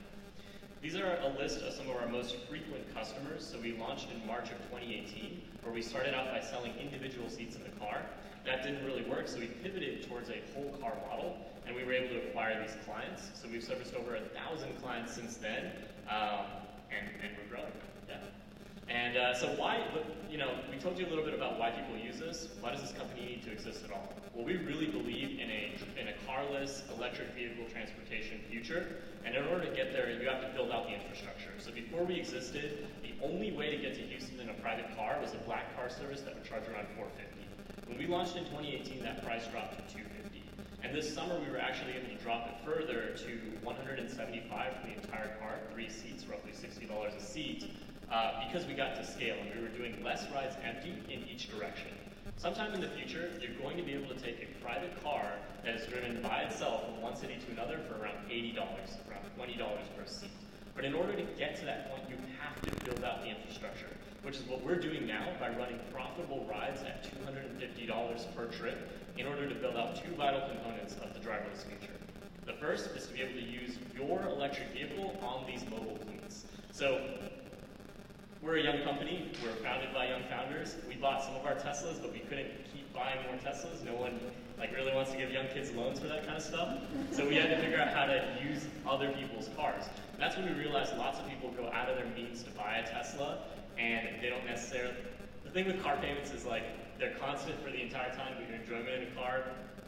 These are a list of some of our most frequent customers. So we launched in March of 2018, where we started out by selling individual seats in the car. That didn't really work, so we pivoted towards a whole car model, and we were able to acquire these clients. So we've serviced over 1,000 clients since then, and we're growing. Yeah. And so why, we told you a little bit about why people use this. Why does this company need to exist at all? Well, we really believe in a carless electric vehicle transportation future. And in order to get there, you have to build out the infrastructure. So before we existed, the only way to get to Houston in a private car was a black car service that would charge around $450. When we launched in 2018, that price dropped to $250. And this summer, we were actually able to drop it further to $175 for the entire car, 3 seats, roughly $60 a seat, because we got to scale and we were doing less rides empty in each direction. Sometime in the future, you're going to be able to take a private car that is driven by itself from one city to another for around $80, around $20 per seat. But in order to get to that point, you have to build out the infrastructure, which is what we're doing now by running profitable rides at $250 per trip in order to build out 2 vital components of the driverless future. The first is to be able to use your electric vehicle on these mobile fleets. So we're a young company. We're founded by young founders. We bought some of our Teslas, but we couldn't keep buying more Teslas. No one really wants to give young kids loans for that kind of stuff. So we had to figure out how to use other people's cars. And that's when we realized lots of people go out of their means to buy a Tesla, and they don't necessarily. The thing with car payments is they're constant for the entire time, but your enjoyment in a car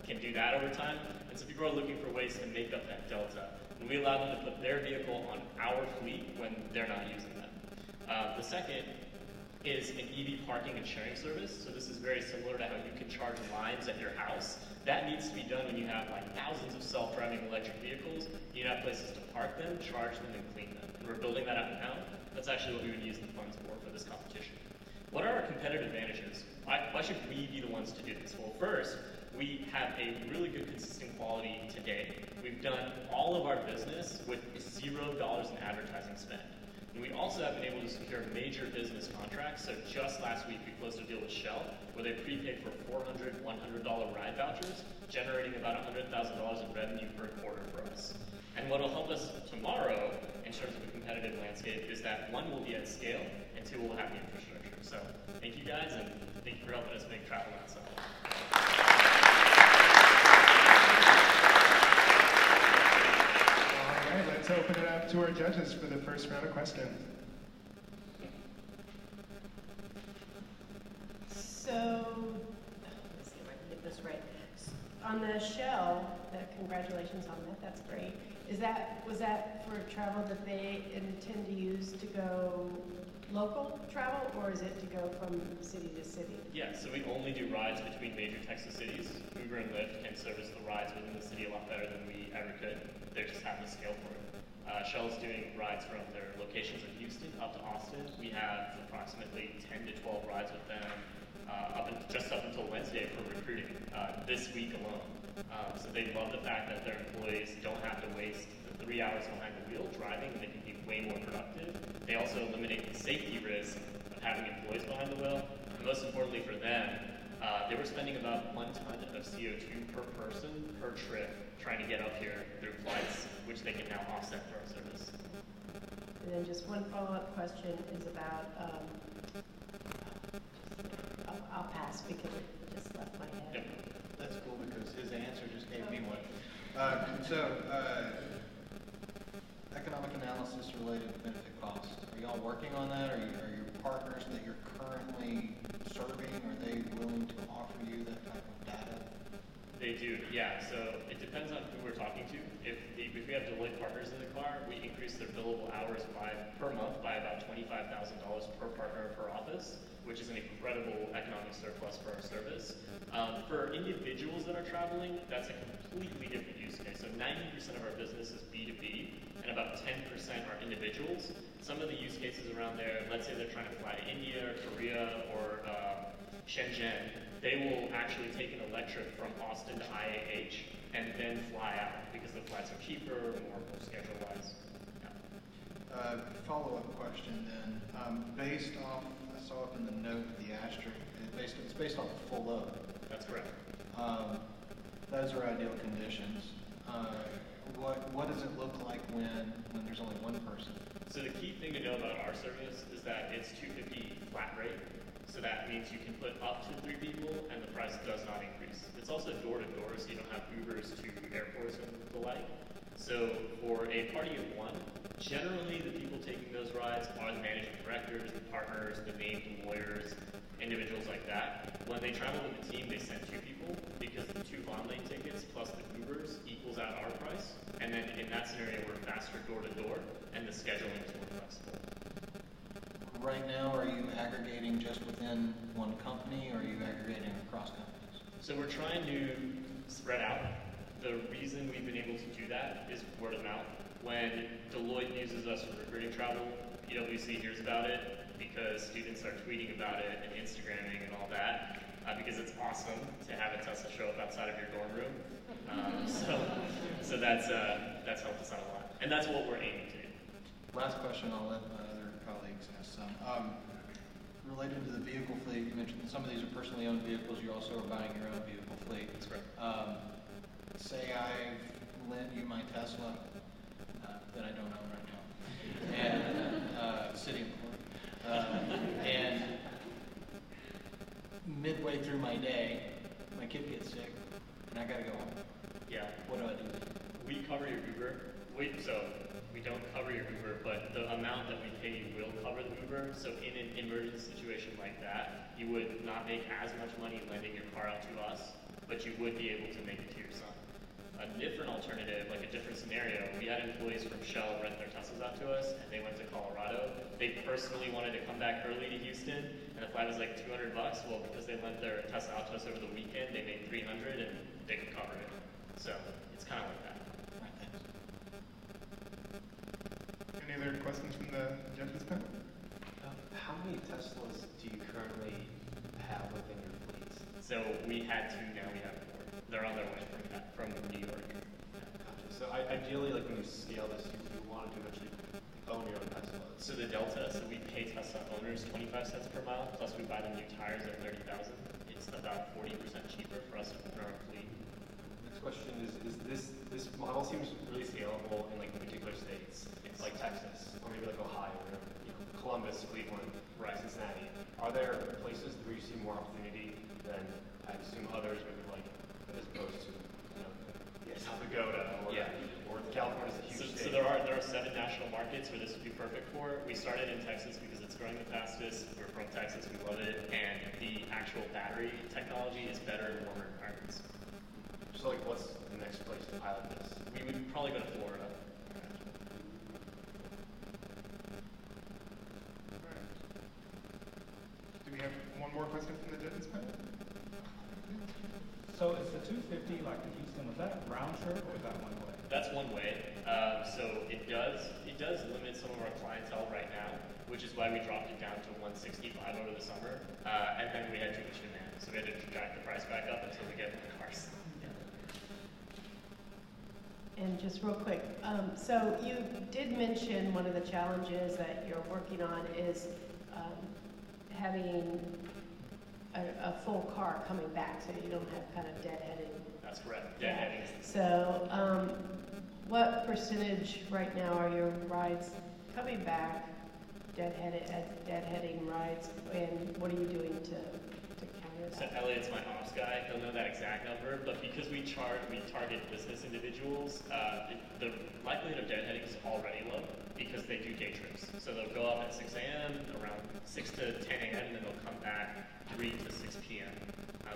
can do that over time. And so people are looking for ways to make up that delta. And we allow them to put their vehicle on our fleet when they're not using them. The second is an EV parking and sharing service. So this is very similar to how you can charge lines at your house. That needs to be done when you have thousands of self-driving electric vehicles. You have places to park them, charge them, and clean them. And we're building that out now. That's actually what we would use the funds for this competition. What are our competitive advantages? Why should we be the ones to do this? Well, first, we have a really good consistent quality today. We've done all of our business with $0 in advertising spend. And we also have been able to secure major business contracts. So just last week, we closed a deal with Shell where they prepaid for $400, $100 ride vouchers, generating about $100,000 in revenue per quarter for us. And what will help us tomorrow in terms of a competitive landscape is that 1, we'll be at scale, and 2, we'll have the infrastructure. So thank you guys, and thank you for helping us make travel not so. All right, let's open it up to our judges for the first round of questions. So, let's see if I can get this right. On the Shell, congratulations on that, that's great. Was that for travel that they intend to use to go local travel, or is it to go from city to city? Yeah, so we only do rides between major Texas cities. Uber and Lyft can service the rides within the city a lot better than we ever could. They just have the scale for it. Shell's doing rides from their locations in Houston up to Austin. We have approximately 10 to 12 rides with them just up until Wednesday for recruiting this week alone. So they love the fact that their employees don't have to waste the 3 hours behind the wheel driving, and they can be way more productive. They also eliminate the safety risk of having employees behind the wheel. And most importantly for them, they were spending about 1 ton of CO2 per person per trip trying to get up here through flights, which they can now offset through our service. And then just one follow-up question is about, I'll pass because it just left my head. Yep. That's cool because his answer just gave me one. Economic analysis related to benefit cost. Are y'all working on that? Are your partners that you're currently serving, are they willing to offer you that type of data? They do, yeah. So it depends on who we're talking to. If we have Deloitte partners in the car, we increase their billable hours per month by about $25,000 per partner per office, which is an incredible economic surplus for our service. For individuals that are traveling, that's a completely different use case. So 90% of our business is B2B, and about 10% are individuals. Some of the use cases around there, let's say they're trying to fly to India or Korea or Shenzhen, they will actually take an ElecTrip from Austin to IAH and then fly out because the flights are cheaper, more schedule-wise. Yeah. Follow-up question then. Based off, I saw up in the note of the asterisk, it's based off the full load. That's correct. Those are ideal conditions. What does it look like when there's only one person? So the key thing to know about our service is that it's $250 flat rate. So that means you can put up to 3 people and the price does not increase. It's also door-to-door, so you don't have Ubers to airports and the like. So for a party of one, generally the people taking those rides are the managing directors, the partners, the named lawyers, individuals like that. When they travel with the team, they send 2 people because the 2 bond lane tickets plus the Ubers equals out our price. And then in that scenario, we're faster door-to-door and the scheduling is more flexible. Right now, are you aggregating just within one company, or are you aggregating across companies? So we're trying to spread out. The reason we've been able to do that is word of mouth. When Deloitte uses us for recruiting travel, PwC hears about it because students are tweeting about it and Instagramming and all that, because it's awesome to have a Tesla show up outside of your dorm room. So that's helped us out a lot. And that's what we're aiming to do. Last question, I'll let my other colleagues ask some. Related to the vehicle fleet, you mentioned some of these are personally owned vehicles. You also are buying your own vehicle fleet. That's correct. Say I've lent you my Tesla that I don't own right now, and city employee, and midway through my day, my kid gets sick, and I gotta go home. Yeah. What do I do? We cover your Uber. We don't cover your Uber, but the amount that we pay you will cover the Uber. So in an emergency situation like that, you would not make as much money lending your car out to us, but you would be able to make it to your son. A different alternative, like a different scenario, we had employees from Shell rent their Teslas out to us, and they went to Colorado. They personally wanted to come back early to Houston, and the flight was like $200. Well, because they lent their Tesla out to us over the weekend, they made $300, and they could cover it. So it's kind of like that. Any other questions from the judges panel? How many Teslas do you currently have within your fleets? So we had 2, now we have 4. They're on their way from New York. Gotcha. So ideally, like when you scale this, you want to eventually own your own Tesla. So the delta, so we pay Tesla owners 25 cents per mile, plus we buy them new tires at 30,000. It's about 40% cheaper for us to own our own fleet. Next question is this model seems really scalable in like particular states, like Texas, or maybe like Ohio, or Columbus, Cleveland, Cincinnati. Are there places where you see more opportunity than I assume others would like, as opposed to South Dakota or California is a huge state? So there are 7 national markets where this would be perfect for. We started in Texas because it's growing the fastest. We're from Texas, we love it, and the actual battery technology is better in warmer environments. So like, what's the next place to pilot this? We would probably go to Florida. question from the judges panel? So is the 250 like to Houston, was that round trip or was that one way? That's one way. So it does limit some of our clientele right now, which is why we dropped it down to 165 over the summer. And then we had too much demand, so we had to jack the price back up until we get more cars. And just real quick, so you did mention one of the challenges that you're working on is having a full car coming back, so you don't have kind of deadheading. That's correct, deadheading. So what percentage right now are your rides coming back, deadheading rides, and what are you doing to counter that? So Elliot's my ops guy. He'll know that exact number. But because we target business individuals, the likelihood of deadheading is already low because they do day trips. So they'll go up at 6 a.m., around 6 to 10 a.m., and then they'll come back 3 to 6 p.m.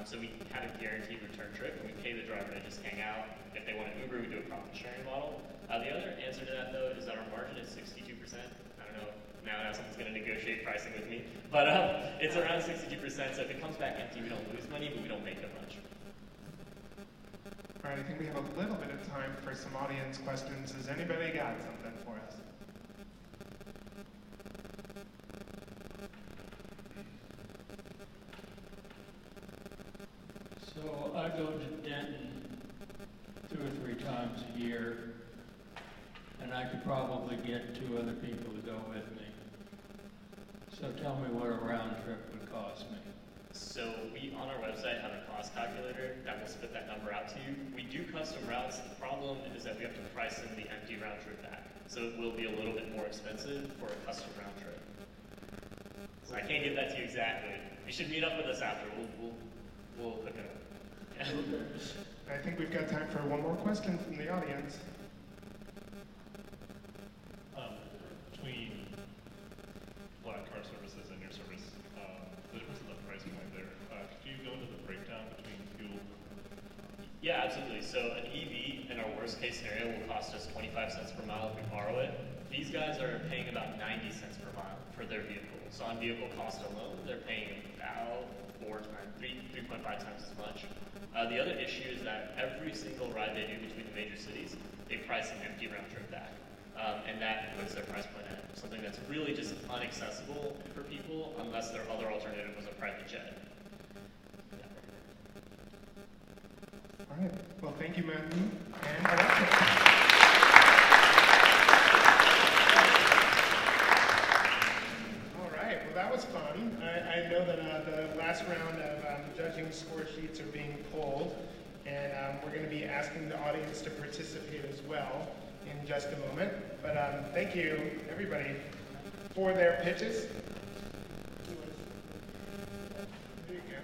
So we have a guaranteed return trip, and we pay the driver to just hang out. If they want an Uber, we do a profit sharing model. The other answer to that, though, is that our margin is 62%. I don't know now someone's going to negotiate pricing with me, but it's around 62%. So if it comes back empty, we don't lose money, but we don't make it much. All right, I think we have a little bit of time for some audience questions. Has anybody got something for us? So I go to Denton 2 or 3 times a year, and I could probably get 2 other people to go with me. So tell me what a round trip would cost me. So we, on our website, have a cost calculator that will spit that number out to you. We do custom routes. The problem is that we have to price in the empty round trip back. So it will be a little bit more expensive for a custom round trip. So I can't give that to you exactly. You should meet up with us after. We'll hook it up. I think we've got time for one more question from the audience. Between Black Car Services and your service, the difference in the price point there, could you go into the breakdown between fuel? Yeah, absolutely. So an EV, in our worst case scenario, will cost us 25 cents per mile if we borrow it. These guys are paying about 90 cents per mile for their vehicle. So on vehicle cost alone, they're paying about 3.5 times as much. The other issue is that every single ride they do between the major cities, they price an empty round trip back. And that puts their price point at something that's really just unaccessible for people unless their other alternative was a private jet. All right. Well, thank you, Matthew. And ElecTrip. All right. Well, that was fun. I know that the last round of judging score sheets are being pulled, and we're going to be asking the audience to participate as well in just a moment. But thank you, everybody, for their pitches. There you go.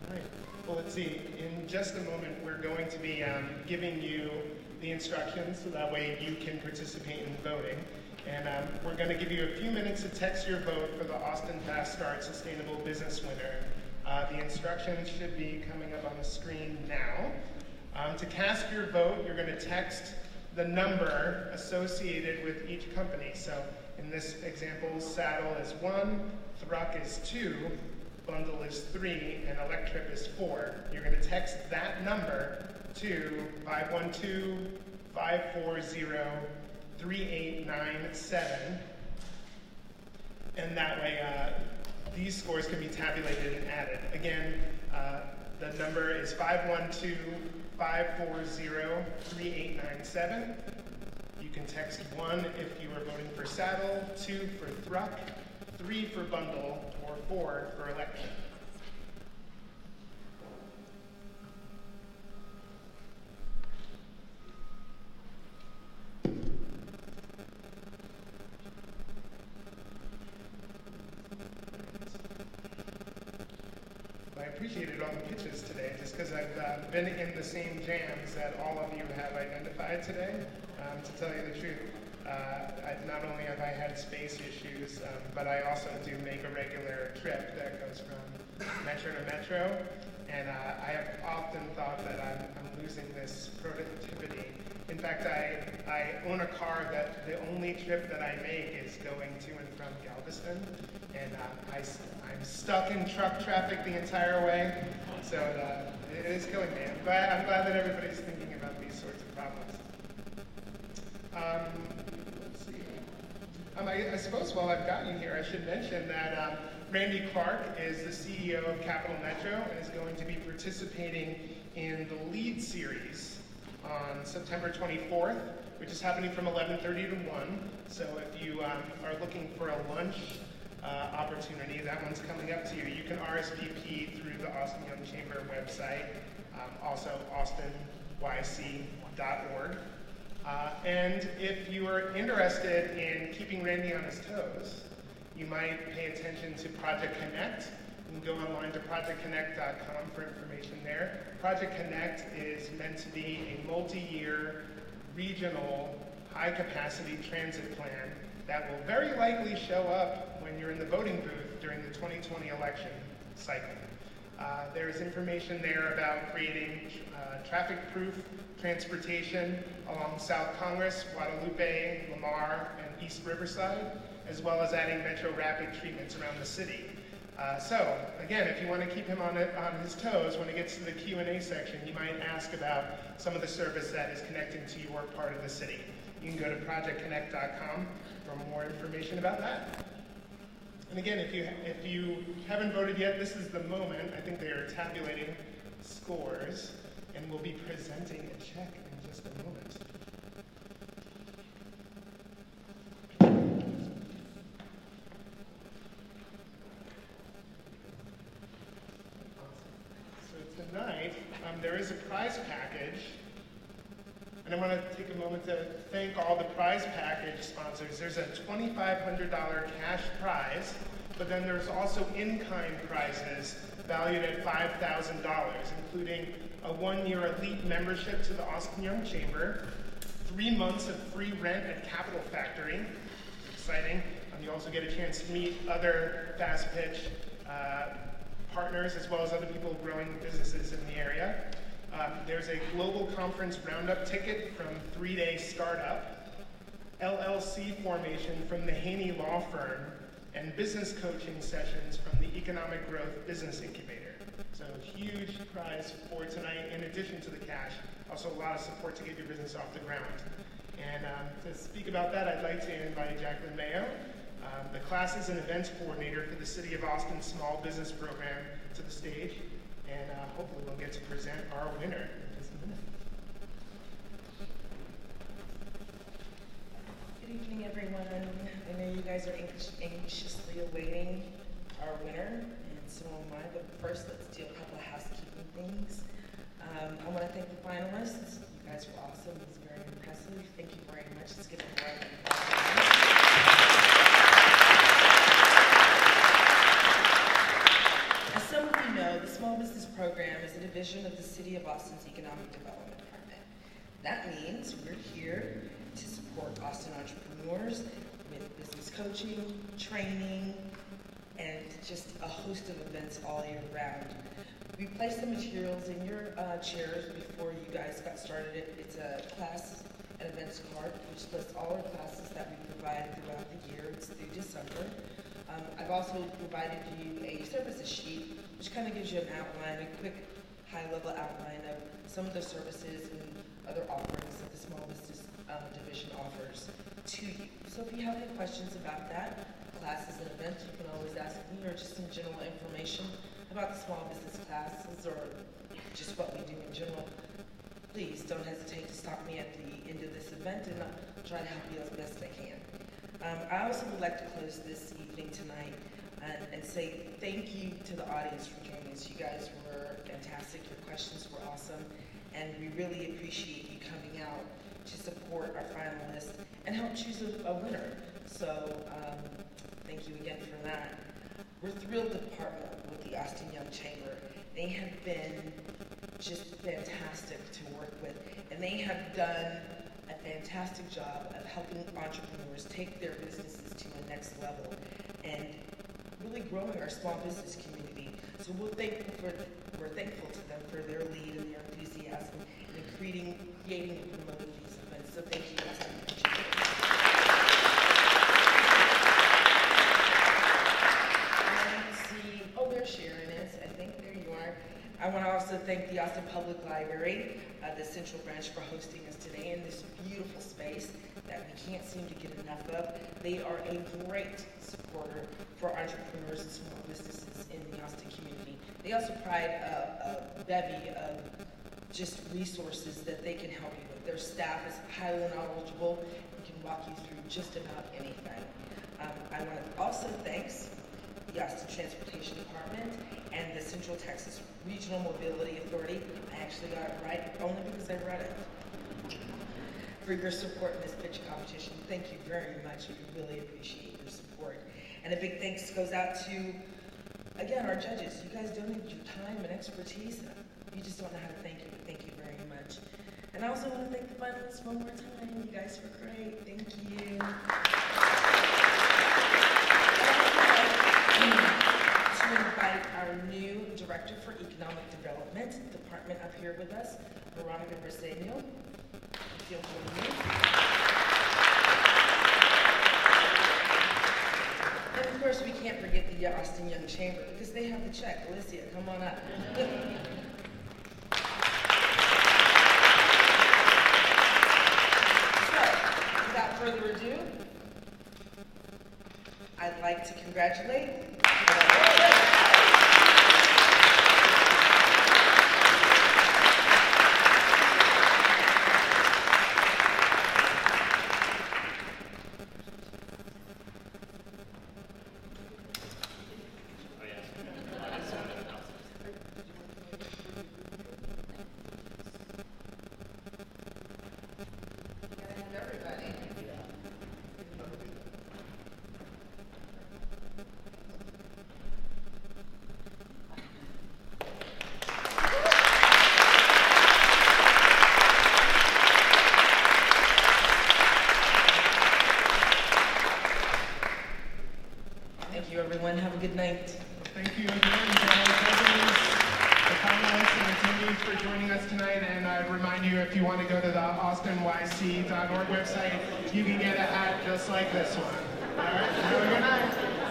All right. Well, let's see. In just a moment, we're going to be giving you the instructions so that way you can participate in voting. And we're going to give you a few minutes to text your vote for the Austin Fast Start Sustainable Business winner. The instructions should be coming up on the screen now. To cast your vote, you're going to text the number associated with each company. So in this example, Saddle is 1, Thruck is 2, Bundle is 3, and ElecTrip is 4. You're going to text that number to 512-540-3897. And that way, these scores can be tabulated and added. Again, the number is 512-540-3897. You can text 1 if you are voting for Saddle, 2 for Thruck, 3 for Bundle, or 4 for ElecTrip. I appreciated all the pitches today, just because I've been in the same jams that all of you have identified today. To tell you the truth, not only have I had space issues, but I also do make a regular trip that goes from metro to metro, And I have often thought that I'm losing this productivity. In fact, I own a car that the only trip that I make is going to and from Galveston, and I'm stuck in truck traffic the entire way, so it is killing me. I'm glad that everybody's thinking about these sorts of problems. Let's see. I suppose while I've got you here, I should mention that Randy Clark is the CEO of Capital Metro and is going to be participating in the LEAD series on September 24th, which is happening from 11:30 to 1. So if you are looking for a lunch opportunity, that one's coming up to you. You can RSVP through the Austin Young Chamber website, also austinYC.org. And if you are interested in keeping Randy on his toes, you might pay attention to Project Connect. You can go online to projectconnect.com for information there. Project Connect is meant to be a multi-year, regional, high-capacity transit plan that will very likely show up when you're in the voting booth during the 2020 election cycle. There's information there about creating traffic-proof transportation along South Congress, Guadalupe, Lamar, and East Riverside, as well as adding Metro Rapid treatments around the city. So, again, if you want to keep him on his toes, when it gets to the Q&A section, you might ask about some of the service that is connecting to your part of the city. You can go to projectconnect.com for more information about that. And again, if you haven't voted yet, this is the moment. I think they are tabulating scores, and we'll be presenting a check in just a moment. Tonight, there is a prize package, and I want to take a moment to thank all the prize package sponsors. There's a $2,500 cash prize, but then there's also in-kind prizes valued at $5,000, including a 1-year elite membership to the Austin Young Chamber, 3 months of free rent at Capital Factory, exciting. You also get a chance to meet other fast pitch partners, as well as other people growing businesses in the area. There's a global conference roundup ticket from 3-Day Startup, LLC formation from the Haney Law Firm, and business coaching sessions from the Economic Growth Business Incubator. So huge prize for tonight, in addition to the cash. Also a lot of support to get your business off the ground. And to speak about that, I'd like to invite Jacqueline Mayo, the Classes and Events Coordinator for the City of Austin Small Business Program, to the stage, and hopefully we'll get to present our winner in just a minute. Good evening, everyone. I know you guys are anxiously awaiting our winner, and so am I, but first let's do a couple of housekeeping things. I want to thank the finalists. You guys were awesome. It was very impressive. Thank you very much. Let's give them a round of applause. As some of you know, the Small Business Program is a division of the City of Austin's Economic Development Department. That means we're here to support Austin entrepreneurs with business coaching, training, and just a host of events all year round. We placed the materials in your chairs before you guys got started. It's a class and events card, which lists all our classes that we provide throughout the year. It's through December. I've also provided you a services sheet, which kind of gives you an outline, a quick high-level outline of some of the services and other offerings that the Small Business Division offers to you. So if you have any questions about that, classes and events, you can always ask me, or just some general information about the small business classes, or just what we do in general. Please don't hesitate to stop me at the end of this event, and I'll try to help you as best I can. I also would like to close this evening tonight and say thank you to the audience for joining us. You guys were fantastic. Your questions were awesome, and we really appreciate you coming out to support our finalists and help choose a winner. So thank you again for that. We're thrilled to partner with the Austin Young Chamber. They have been just fantastic to work with, and they have done a fantastic job of helping entrepreneurs take their businesses to the next level and really growing our small business community. So we're thankful for we're thankful to them for their lead and their enthusiasm in creating and promoting these events. So thank you guys so much. Oh, there Sharon is. I think there you are. I want to also thank the Austin Public Library, the Central Branch, for hosting us today in this beautiful space that we can't seem to get enough of. They are a great supporter for entrepreneurs and small businesses in the Austin community. They also provide a bevy of just resources that they can help you with. Their staff is highly knowledgeable and can walk you through just about anything. I want to also thank the Austin Transportation Department and the Central Texas Regional Mobility Authority. I actually got it right only because I read it. For your support in this pitch competition. Thank you very much. We really appreciate your support. And a big thanks goes out to, again, our judges. You guys donated your time and expertise. You just don't know how to thank you, but thank you very much. And I also want to thank the finalists one more time. You guys were great. Thank you. To invite our new Director for Economic Development Department up here with us, Veronica Briseño. Feel free. And of course, we can't forget the Austin Young Chamber because they have the check. Alicia, come on up. So, without further ado, I'd like to congratulate everyone. Have a good night. Thank you again to all the presidents, the panelists, and attendees for joining us tonight. And I remind you, if you want to go to the austinYC.org website, you can get a hat just like this one. All right, have a good night.